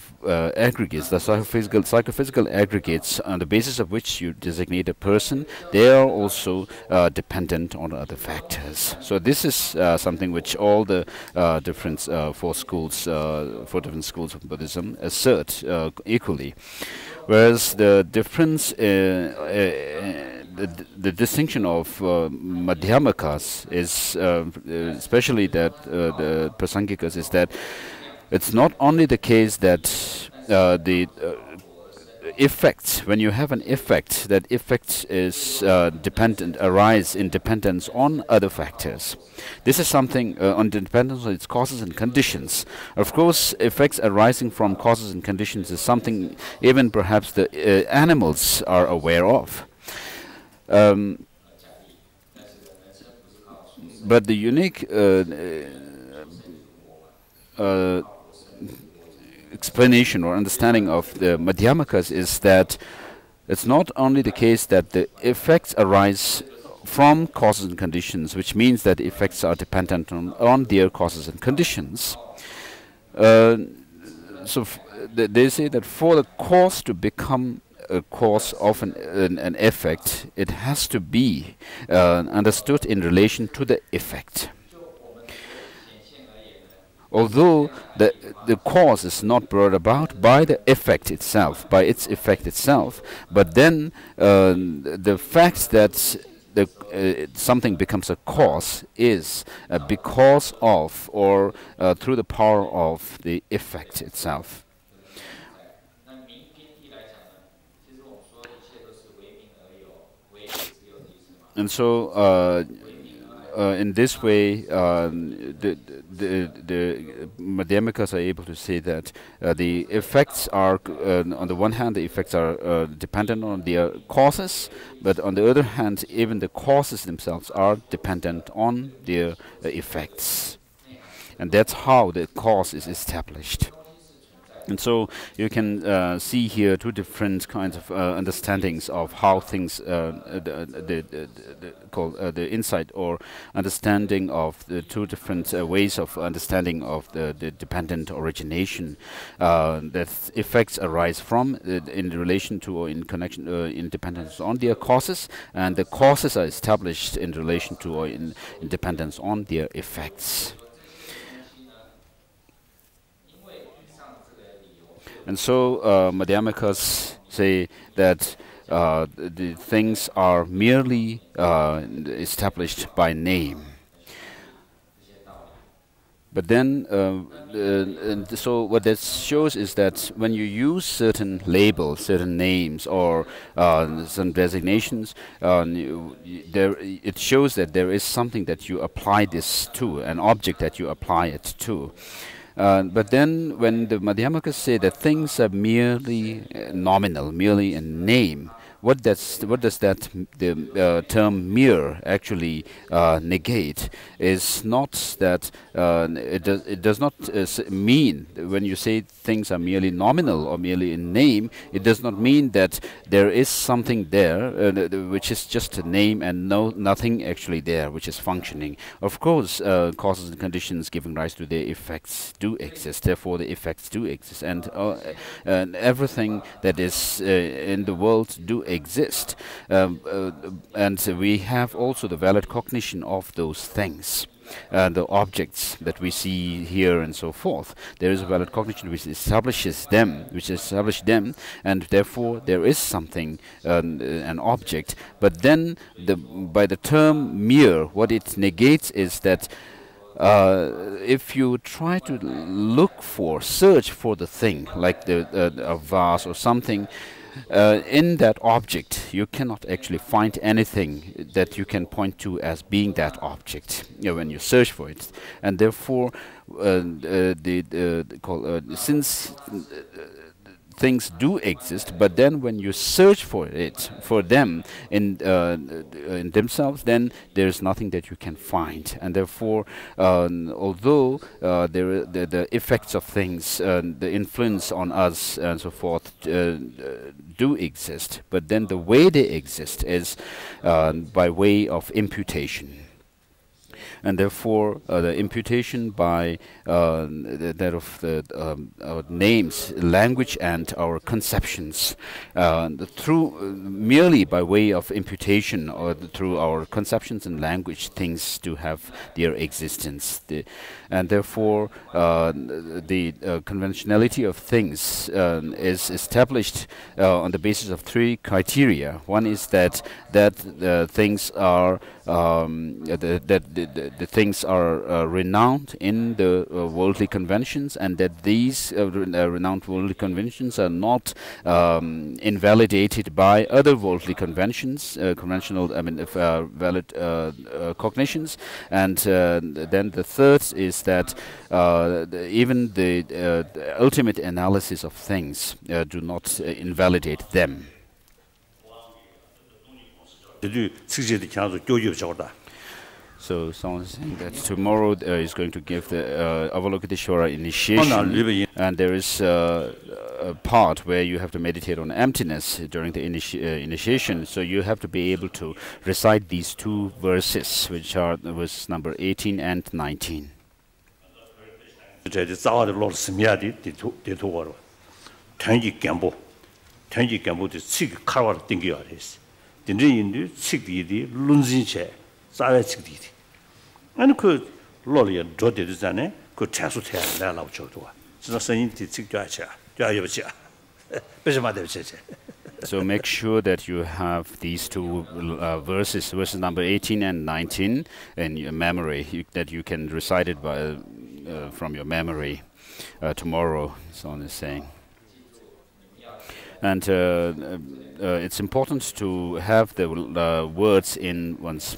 aggregates, the psychophysical aggregates on the basis of which you designate a person, they are also dependent on other factors. So this is something which all the different four different schools of Buddhism assert equally. Whereas the difference, the distinction of Madhyamikas is, especially that the Prasangikas, is that it's not only the case that effect, when you have an effect, that effect is arise in dependence on other factors. This is something on dependence on its causes and conditions. Of course, effects arising from causes and conditions is something even perhaps the animals are aware of. But the unique explanation or understanding of the Madhyamakas is that it's not only the case that the effects arise from causes and conditions, which means that effects are dependent on their causes and conditions. So they say that for the cause to become a cause of an effect, it has to be understood in relation to the effect. Although the cause is not brought about by the effect itself, by its effect itself, but then the fact that something becomes a cause is because of or through the power of the effect itself. And so in this way, the Madhyamikas are able to say that the effects are, on the one hand, the effects are dependent on their causes, but on the other hand, even the causes themselves are dependent on their effects. And that's how the cause is established. And so you can see here two different kinds of understandings of how things, the insight or understanding of the two different ways of understanding of the dependent origination that effects arise from in relation to or in connection in dependence on their causes, and the causes are established in relation to or in dependence on their effects. And so Madhyamikas say that the things are merely established by name. But then, and so what that shows is that when you use certain labels, certain names, or some designations, it shows that there is something that you apply this to, an object that you apply it to. But then when the Madhyamakas say that things are merely nominal, merely a name, what does that term mere actually negate is not that it does not mean, when you say things are merely nominal or merely in name, it does not mean that there is something there which is just a name and nothing actually there which is functioning. Of course, causes and conditions giving rise to their effects do exist, therefore the effects do exist, and everything that is in the world do exist, and we have also the valid cognition of those things, the objects that we see here and so forth. There is a valid cognition which establishes them, and therefore there is something, an object. But then by the term mere, what it negates is that if you try to search for the thing, like a vase or something, in that object, you cannot actually find anything that you can point to as being that object when you search for it. And therefore, since things do exist, but then when you search for them in themselves, then there is nothing that you can find. And therefore, although the effects of things, the influence on us and so forth do exist, but then the way they exist is by way of imputation. And therefore, the imputation by that of our names, language, and our conceptions, merely by way of imputation or through our conceptions and language, things do have their existence. And therefore, the conventionality of things is established on the basis of three criteria. One is that things are the things are renowned in the worldly conventions, and that these renowned worldly conventions are not invalidated by other worldly conventions, valid cognitions. And then the third is that even the ultimate analysis of things do not invalidate them. So someone is saying that tomorrow is going to give the Avalokiteshvara initiation, and there is a part where you have to meditate on emptiness during the initiation. So you have to be able to recite these two verses, which are verse number 18 and 19. And could lolly and jotted is an could chance to tell Lala Chotua. It's not saying to sick So make sure that you have these two verses number 18 and 19, in your memory, that you can recite it by, from your memory tomorrow, someone is saying. And it's important to have the words in one's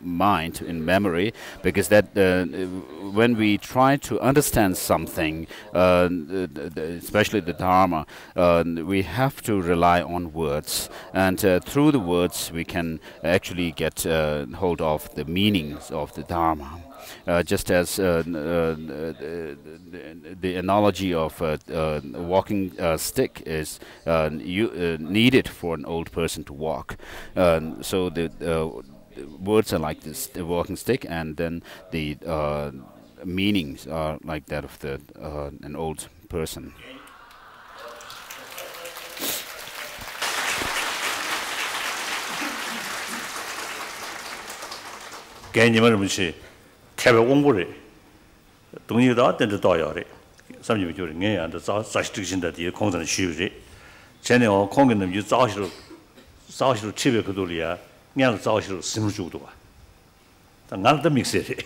mind, in memory, because that when we try to understand something, especially the Dharma, we have to rely on words. And through the words, we can actually get hold of the meanings of the Dharma. Just as the analogy of a walking stick is needed for an old person to walk. So the words are like this, the walking stick, and then the meanings are like that of the an old person. Have a womble. Don't you that and the diary? Some of you during and the substitution that you constant shoes. Jenny or Congan them use social Chivicodulia, Yan social Simjudua. None of the mix it.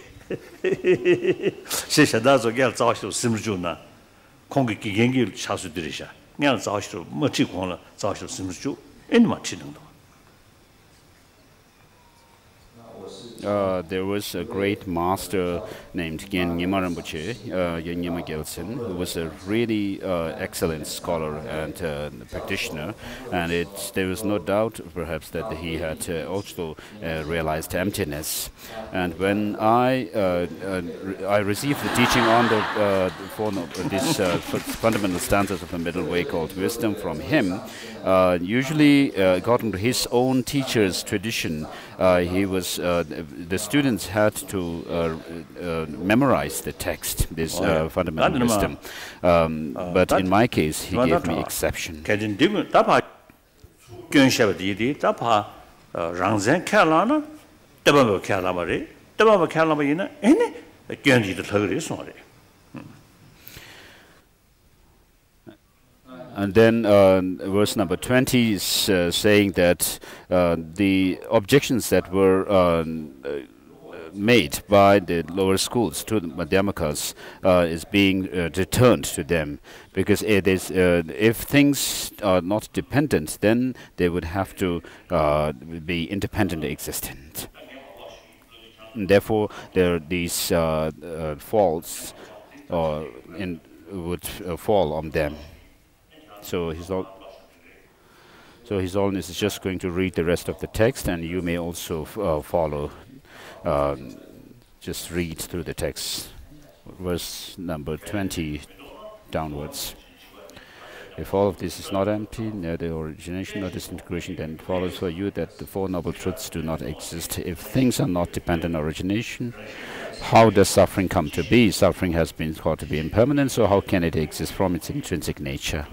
She said that's a girl social Simjuna, Congi Gengi Chasu Dirisha, Yan social Machikona social Simju, and Machinando. There was a great master named Gen Nyima Rinpoche, Gen Nyima Gyaltsen, who was a really excellent scholar and practitioner, and there was no doubt, perhaps, that he had also realized emptiness. And when I received the teaching on these fundamental stanzas of the middle way called wisdom from him, usually according to his own teacher's tradition, the students had to memorize the text, this fundamental wisdom. But in my case, he gave me exception. And then verse number 20 is saying that the objections that were made by the lower schools to the Madhyamakas is being returned to them, because if things are not dependent, then they would have to be independently existent. And therefore, these faults would fall on them. So His Holiness is just going to read the rest of the text, and you may also follow. Just read through the text, verse number 20 downwards. If all of this is not empty, neither origination nor disintegration, then it follows for you that the Four Noble Truths do not exist. If things are not dependent on origination, how does suffering come to be? Suffering has been thought to be impermanent, so how can it exist from its intrinsic nature?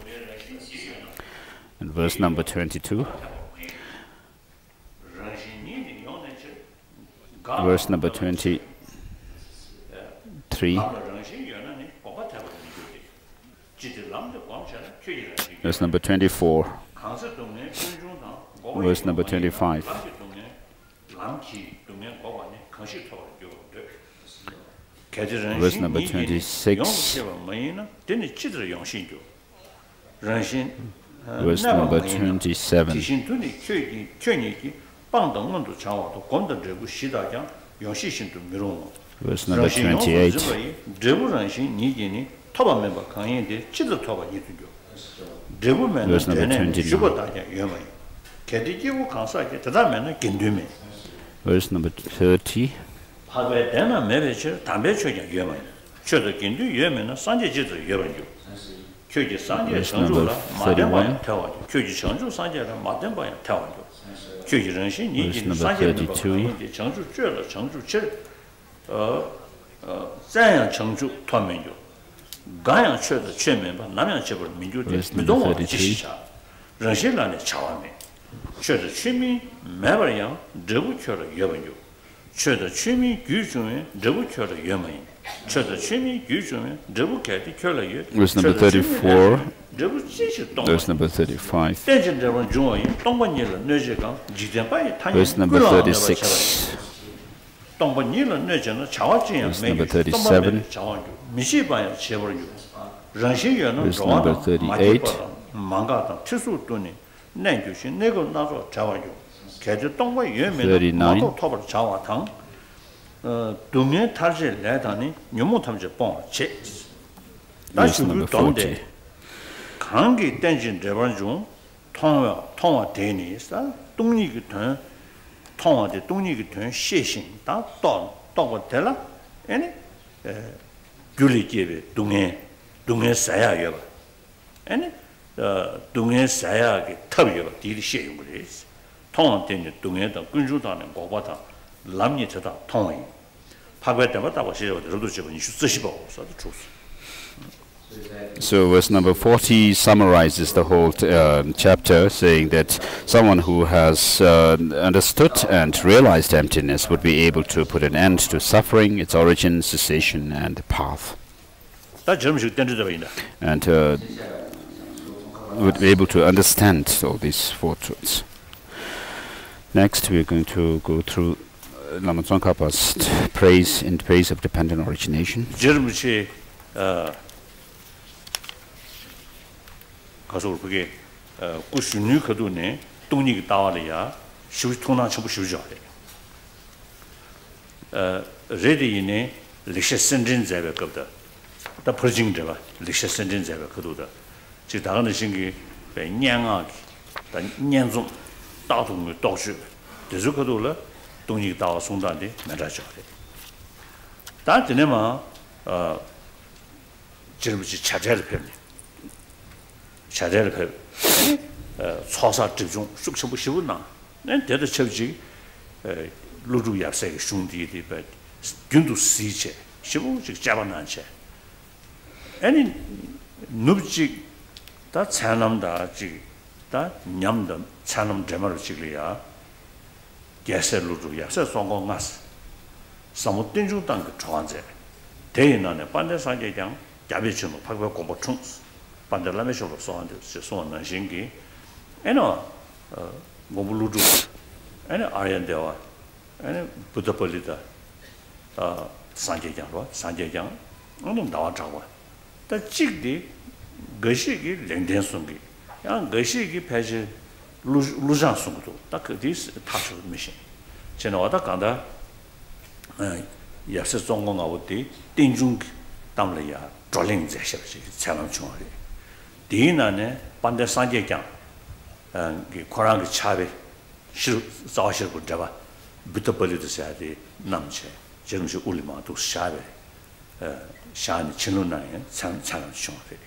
And verse number 22. Verse number 23. Verse number 24. Verse number 25. Verse number 26. Verse number 27. Verse number 28. Verse number 29. Verse number 30. Verse number 31. Verse number 32. Verse number 33. Verse number 34. Verse number 35. Verse number 36. Verse number 37. Verse number 38. 39. Verse number 40. So verse number 40 summarizes the whole chapter, saying that someone who has understood and realized emptiness would be able to put an end to suffering, its origin, cessation, and the path. And would be able to understand all these four truths. Next, we're going to go through Lama Tsongkhapa's Praise of Dependent Origination. 가서 그게 꾸준히 그도네 동력이 따와려야 쉬우 통나 전부 쉬우죠. 레디네 릭셔 센진 잡을 겁다. 다 퍼징 잡아. 릭셔 센진 잡을 그도다. 지 다른 신기 냥아 다 년종 다동의 도시 그래서 그도라 동력이 따와 송단데 나라죠. 다한테네마 지금지 찾아를 펴네. 자제를 초사 집중 숙성부 시분나 난 대대 처지 루루 약세의 슝디디 바 균도 시체 시부 즉 잡아난체 아니 눕지 다 찬남다 지다 냠다 찬남 제마를 지리야 개세 루루 약세 성공하스 사무된중 땅 조안제 대인안에 반대상계장 야비치노 박박 공부충 반달라메쇼로 소한데 소원난 신기 에노 모블루두 에네 아리안데와 에네 부더벌리다 산제장로 산제장 어느 나와 잡아 다 찍디 거시기 렌덴송기 야 거시기 패지 루장송도 딱 그디스 타서 미신 제가 왔다 간다 약세 성공하고디 띵중 담려야 졸링 제셔지 참음 중앙에 디나네 반대 산제장 그 코랑의 차베 실 자실고 잡아 부터벌리도 해야지 남체 정식 울리마도 샤베 샤니 친루나에 참참 중앙에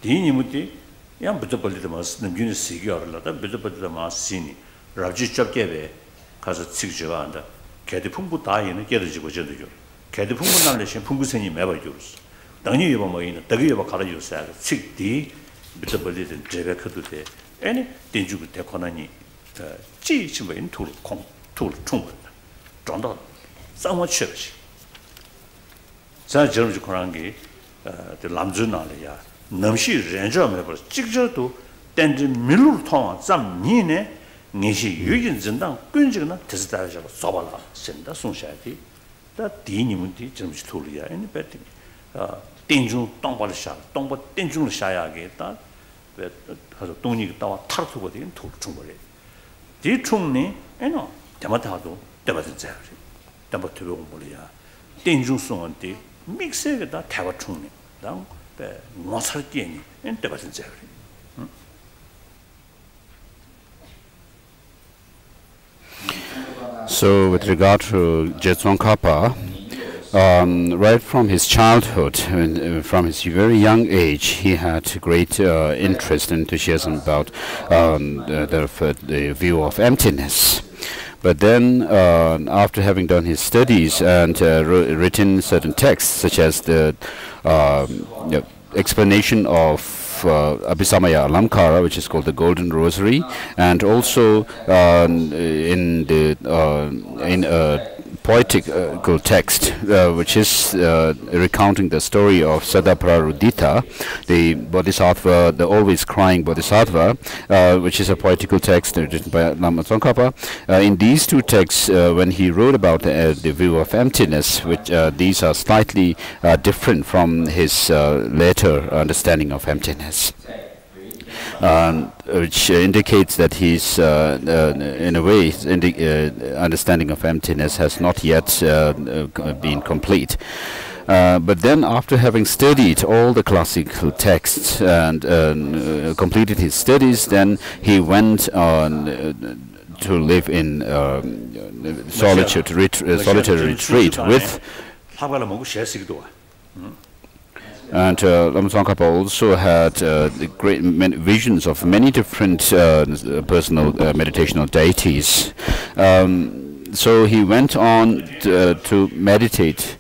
디니무디 야 부터벌리도 마스 남준이 시기어라다 부터벌리도 마스니 라지 접게베 가서 직주가 한다 개대 풍부 다이는 깨르지고 저도요 개대 풍부 날래신 풍부선이 매버주스 당연히 이거 뭐 있는 되게 이거 가르쳐줘야 직디 부터벌리든 제베크도데 애니 딘주고 대코나니 지치면 툴 충분다 정도 상황 취업시 자 저런 그런 게 남준나래야 넘시 렌저면 벌 직접도 댄지 밀로 통한 잠니네 니시 유진 전당 끈지나 테스트하셔서 써발라 센다 송샤디 다 디니문디 좀 스토리야. 이 배트 땡중 동바를 샤. 동바 땡중을 샤야게 다 가서 동이 따와 타르토가 되긴 총벌이. 이 총네 에노 대마타도 대마든 자요. 대마 들어 몰이야. 땡중 송한테 믹스가 다 대화 총네. 당 배 뭐살 때니 엔 대마든 자요. So, with regard to Tsongkhapa, right from his childhood, from his very young age, he had great interest and enthusiasm about the view of emptiness. But then, after having done his studies and written certain texts, such as the explanation of Abhisamaya Alamkara, which is called the Golden Rosary, and also in a poetical text, which is recounting the story of Sadaprarudita, the Bodhisattva, the always crying Bodhisattva, which is a poetical text written by Lama Tsongkhapa. In these two texts, when he wrote about the view of emptiness, which these are slightly different from his later understanding of emptiness. Which indicates that his, in a way, understanding of emptiness has not yet been complete. But then, after having studied all the classical texts and completed his studies, then he went on to live in solitary retreat with. And Lama Tsongkhapa also had great visions of many different personal meditational deities. So he went on to meditate.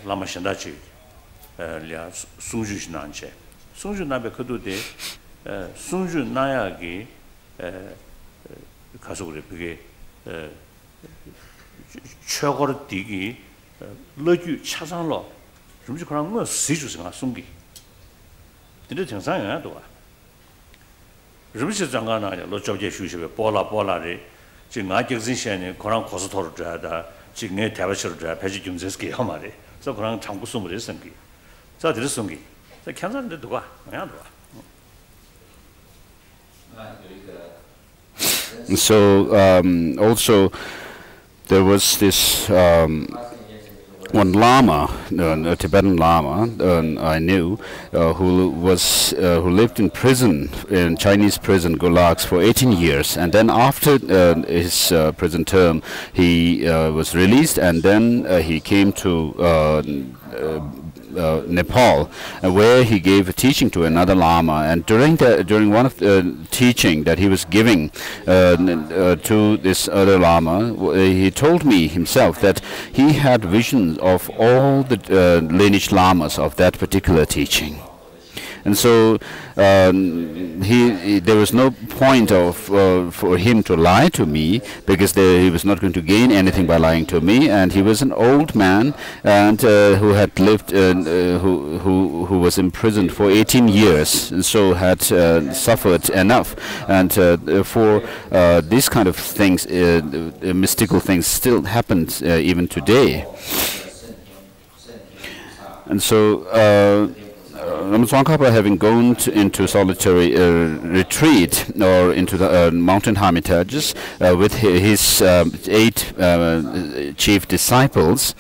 Lama Shandachi, Lia Sunju Nanche. Sunju Nabe Kadude, Sunju Nayagi, Kasuri Pige, Chogor Digi, Loju Chazanlo, Rumjikran was Sijus and Sungi. Did it in Sangadua? Rumshi Zangana, Lojoja Shushi, Pola Polari, Jingajin, Koran Kosator Jada. 지금의 대화실을 배지 김제스키 하마리. 그래서 그런 참고 숨을 했는기. 자, 들었는기. 자, 괜찮은데 누가? 그냥 누가. So also there was this one Lama, a Tibetan Lama I knew, who lived in prison, in Chinese prison gulags for 18 years, and then after his prison term, he was released, and then he came to Nepal, where he gave a teaching to another Lama, and during one of the teaching that he was giving to this other Lama, he told me himself that he had visions of all the lineage Lamas of that particular teaching. And so there was no point for him to lie to me, because he was not going to gain anything by lying to me. And he was an old man, and who had lived, who was imprisoned for 18 years, and so had suffered enough. And for these kind of things, mystical things, still happened even today. And so. Lama Tsongkhapa, having gone into solitary retreat or into the mountain hermitages with his 8 chief disciples,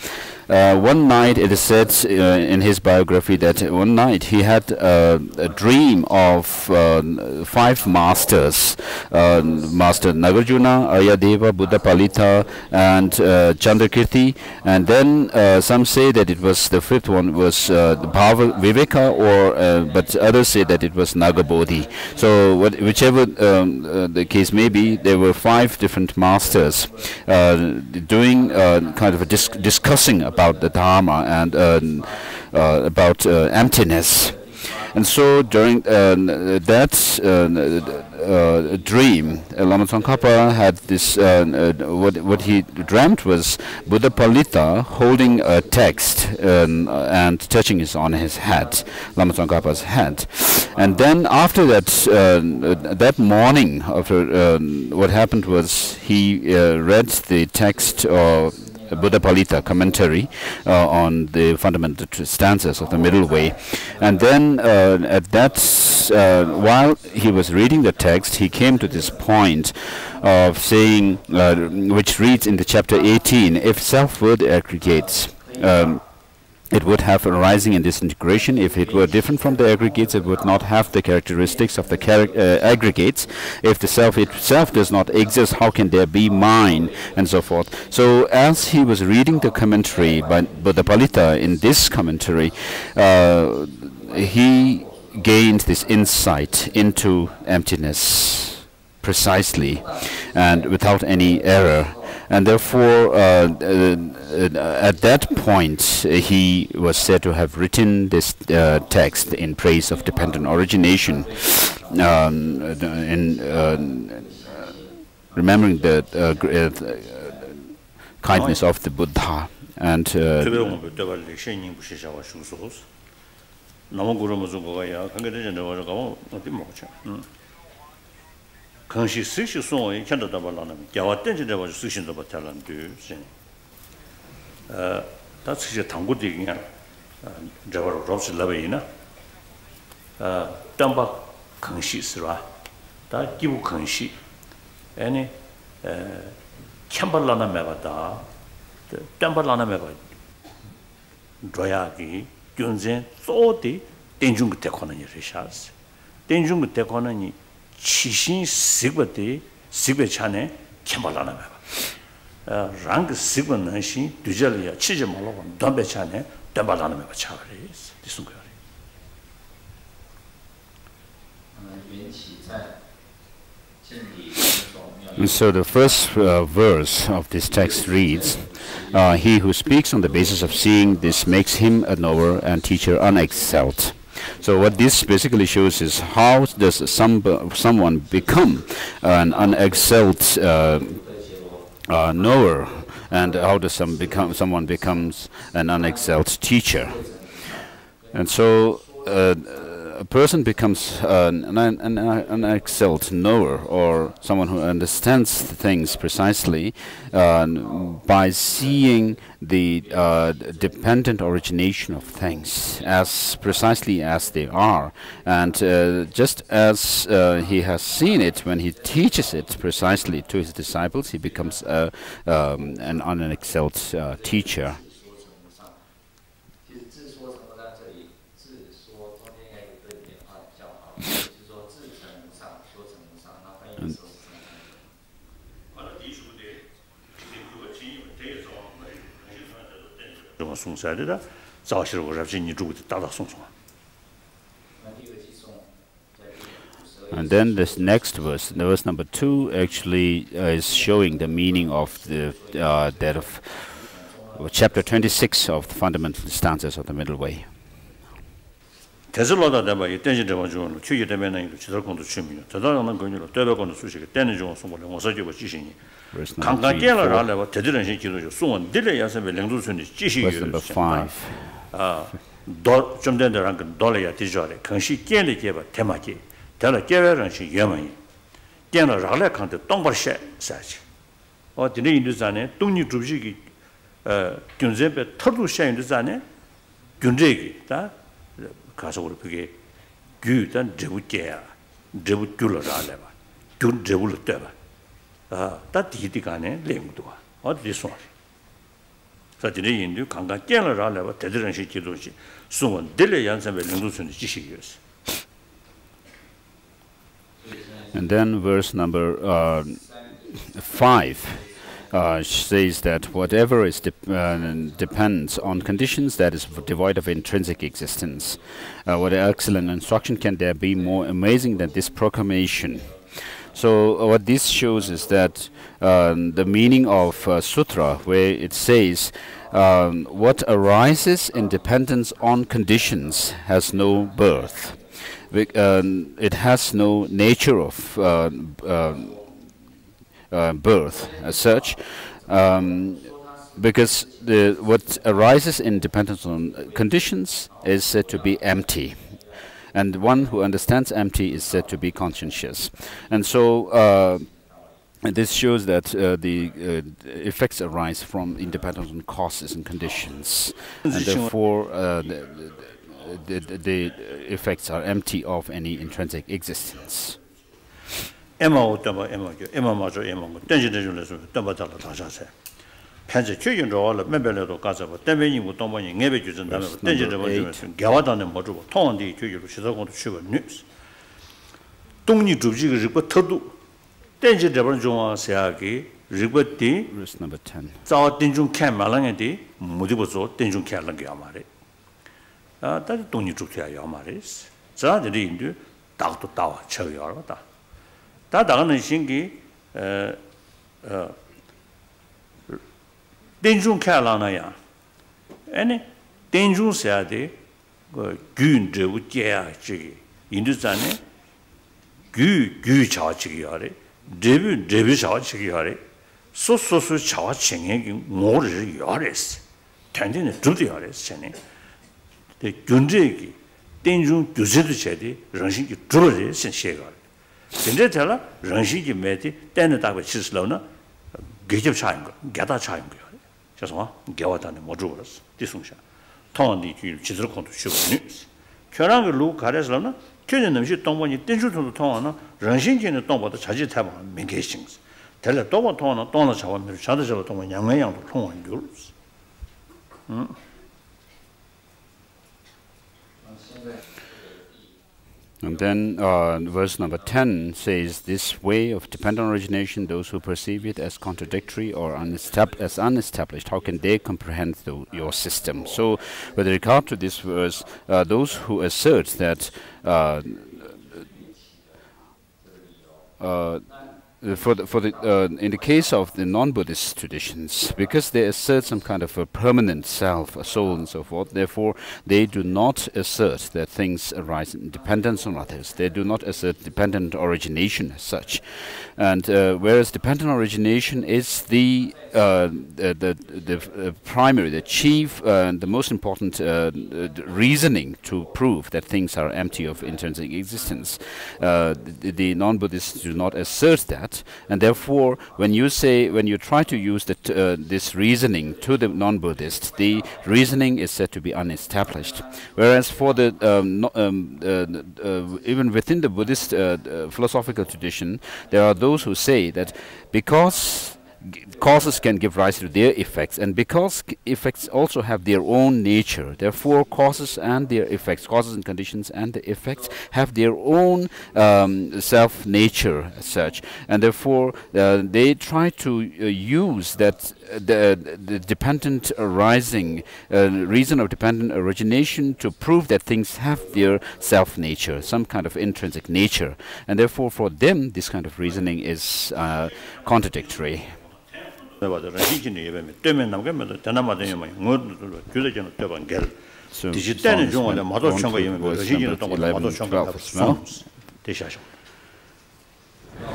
one night it is said in his biography that one night he had a dream of 5 masters, Master Nagarjuna, Aryadeva, Buddha Palita, and Chandrakirti, and then some say that it was the 5th one was Bhava Viveka, or but others say that it was Nagabodhi. So whichever the case may be, there were 5 different masters doing kind of a discussing about the Dharma and about emptiness. And so during that dream. Lama Tsongkhapa had this, what he dreamt was Buddha Palita holding a text and touching it on his head, Lama Tsongkhapa's head. And then after that, that morning, after what happened was he read the text of Buddha Palita commentary on the fundamental stanzas of the middle way, and then at that while he was reading the text, he came to this point of saying, which reads in the chapter 18, if self-word aggregates, it would have arising and disintegration. If it were different from the aggregates, it would not have the characteristics of the aggregates. If the self itself does not exist, how can there be mine, and so forth. So as he was reading the commentary by Buddha Palita, in this commentary, he gained this insight into emptiness precisely and without any error. And therefore, at that point, he was said to have written this text in Praise of Dependent Origination, in remembering the kindness of the Buddha. And kanshi sikshi songo yi kenda daba lana mi gyawa tenchi daba ju sikshin daba talan du zin ta sikshi tangu digi nga daba robsi laba yi na damba kanshi sirwa ta gibu kanshi eni kemba lana meba da damba lana meba droya gi gyunzen zo di tenjungu tekona yi rishaz tenjungu tekona yi 치신 식버데 식베찬에 캠발라나 봐. 랑 식버는 신 두절이야 치지 말라고 담배찬에 담발라나 봐 차버리. 무슨 거야? And so the first verse of this text reads, he who speaks on the basis of seeing this makes him a knower and teacher unexcelled. So what this basically shows is how does someone become an unexcelled knower, and how does someone becomes an unexcelled teacher. And so a person becomes an unexcelled knower, or someone who understands things precisely by seeing the dependent origination of things as precisely as they are, and just as he has seen it when he teaches it precisely to his disciples, he becomes an unexcelled teacher. And then this next verse, verse number 2, actually is showing the meaning of the that of chapter 26 of the Fundamental Stanzas of the Middle Way. Verse number 5. 가서 우리 그게 규단 제부께야 제부규를 알아봐 균 제부를 때봐 다 디디간에 랭도가 어디 소리 사진이 인도 강강 깨를 알아봐 대들은시 기도시 수원 들려 연습에 랭도선이 지식이었어. And then verse number 5 says that whatever is depends on conditions that is devoid of intrinsic existence. What excellent instruction can there be more amazing than this proclamation? So what this shows is that the meaning of sutra, where it says what arises in dependence on conditions has no birth. It has no nature of birth as such, because what arises in dependence on conditions is said to be empty. And one who understands empty is said to be conscientious. And so this shows that the effects arise from independence on causes and conditions. And therefore, the effects are empty of any intrinsic existence. 편제 최근으로 멤버들도 가서 대변인고 동반이 내배 주전 다음에 던지를 먼저 개화단에 모두 통원디 교육으로 시작하고 쉬고 뉴스 독립 주지가 리고 터도 던지 대변 중앙세하기 리고티 Verse number 10. 자와 던중 캠말랑에디 모두부터 던중 캠랑게 말해 아 다들 독립 주지야 말해 자들이 인도 다도 다와 쳐요다 다 나가는 신기 Tenjung Kalana ya. And Tenjung Sade, Gun de Wutia Chigi, Indusane, Gu Cha Chigare, Debu Cha Chigare, so Cha Ching, more Yaris, Tending to the Yaris, Chenny. The Gundegi, Tenjung Duzidu Chedi, Ranshiki Druris and Shegar. Sindetella, Ranshiki Meti, then the Dava Chislona, Gate Chang, Gata Chang. 그래서 개화단에 못 죽었어. 뒤숭샤. 통원이 지들 건도 쉬고니. 결혼을 루 가려서는 교년 음식 동번이 땡주도 통하나 런신진의 동보다 자지 타봐 민계신. 달래 동보 통하나 동나 잡으면 자들 동번 양매양도 통원 줄. And then verse number 10 says, this way of dependent origination, those who perceive it as contradictory or unestablished, how can they comprehend your system? So with regard to this verse, those who assert that in the case of the non-Buddhist traditions, because they assert some kind of a permanent self, a soul, and so forth, therefore they do not assert that things arise in dependence on others. They do not assert dependent origination as such. And whereas dependent origination is the primary, the chief, the most important reasoning to prove that things are empty of intrinsic existence, the non-Buddhists do not assert that. And therefore, when you try to use this reasoning to the non-Buddhist, the reasoning is said to be unestablished. Whereas for the even within the Buddhist philosophical tradition, there are those who say that because causes can give rise to their effects, and because effects also have their own nature, therefore causes and their effects, causes and conditions and the effects have their own self-nature as such, and therefore they try to use that the dependent arising reason of dependent origination to prove that things have their self-nature, some kind of intrinsic nature, and therefore for them this kind of reasoning is contradictory. So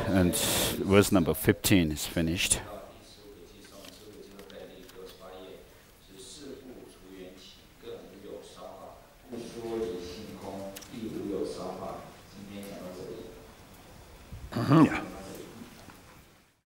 and verse number 15 is finished. Yeah.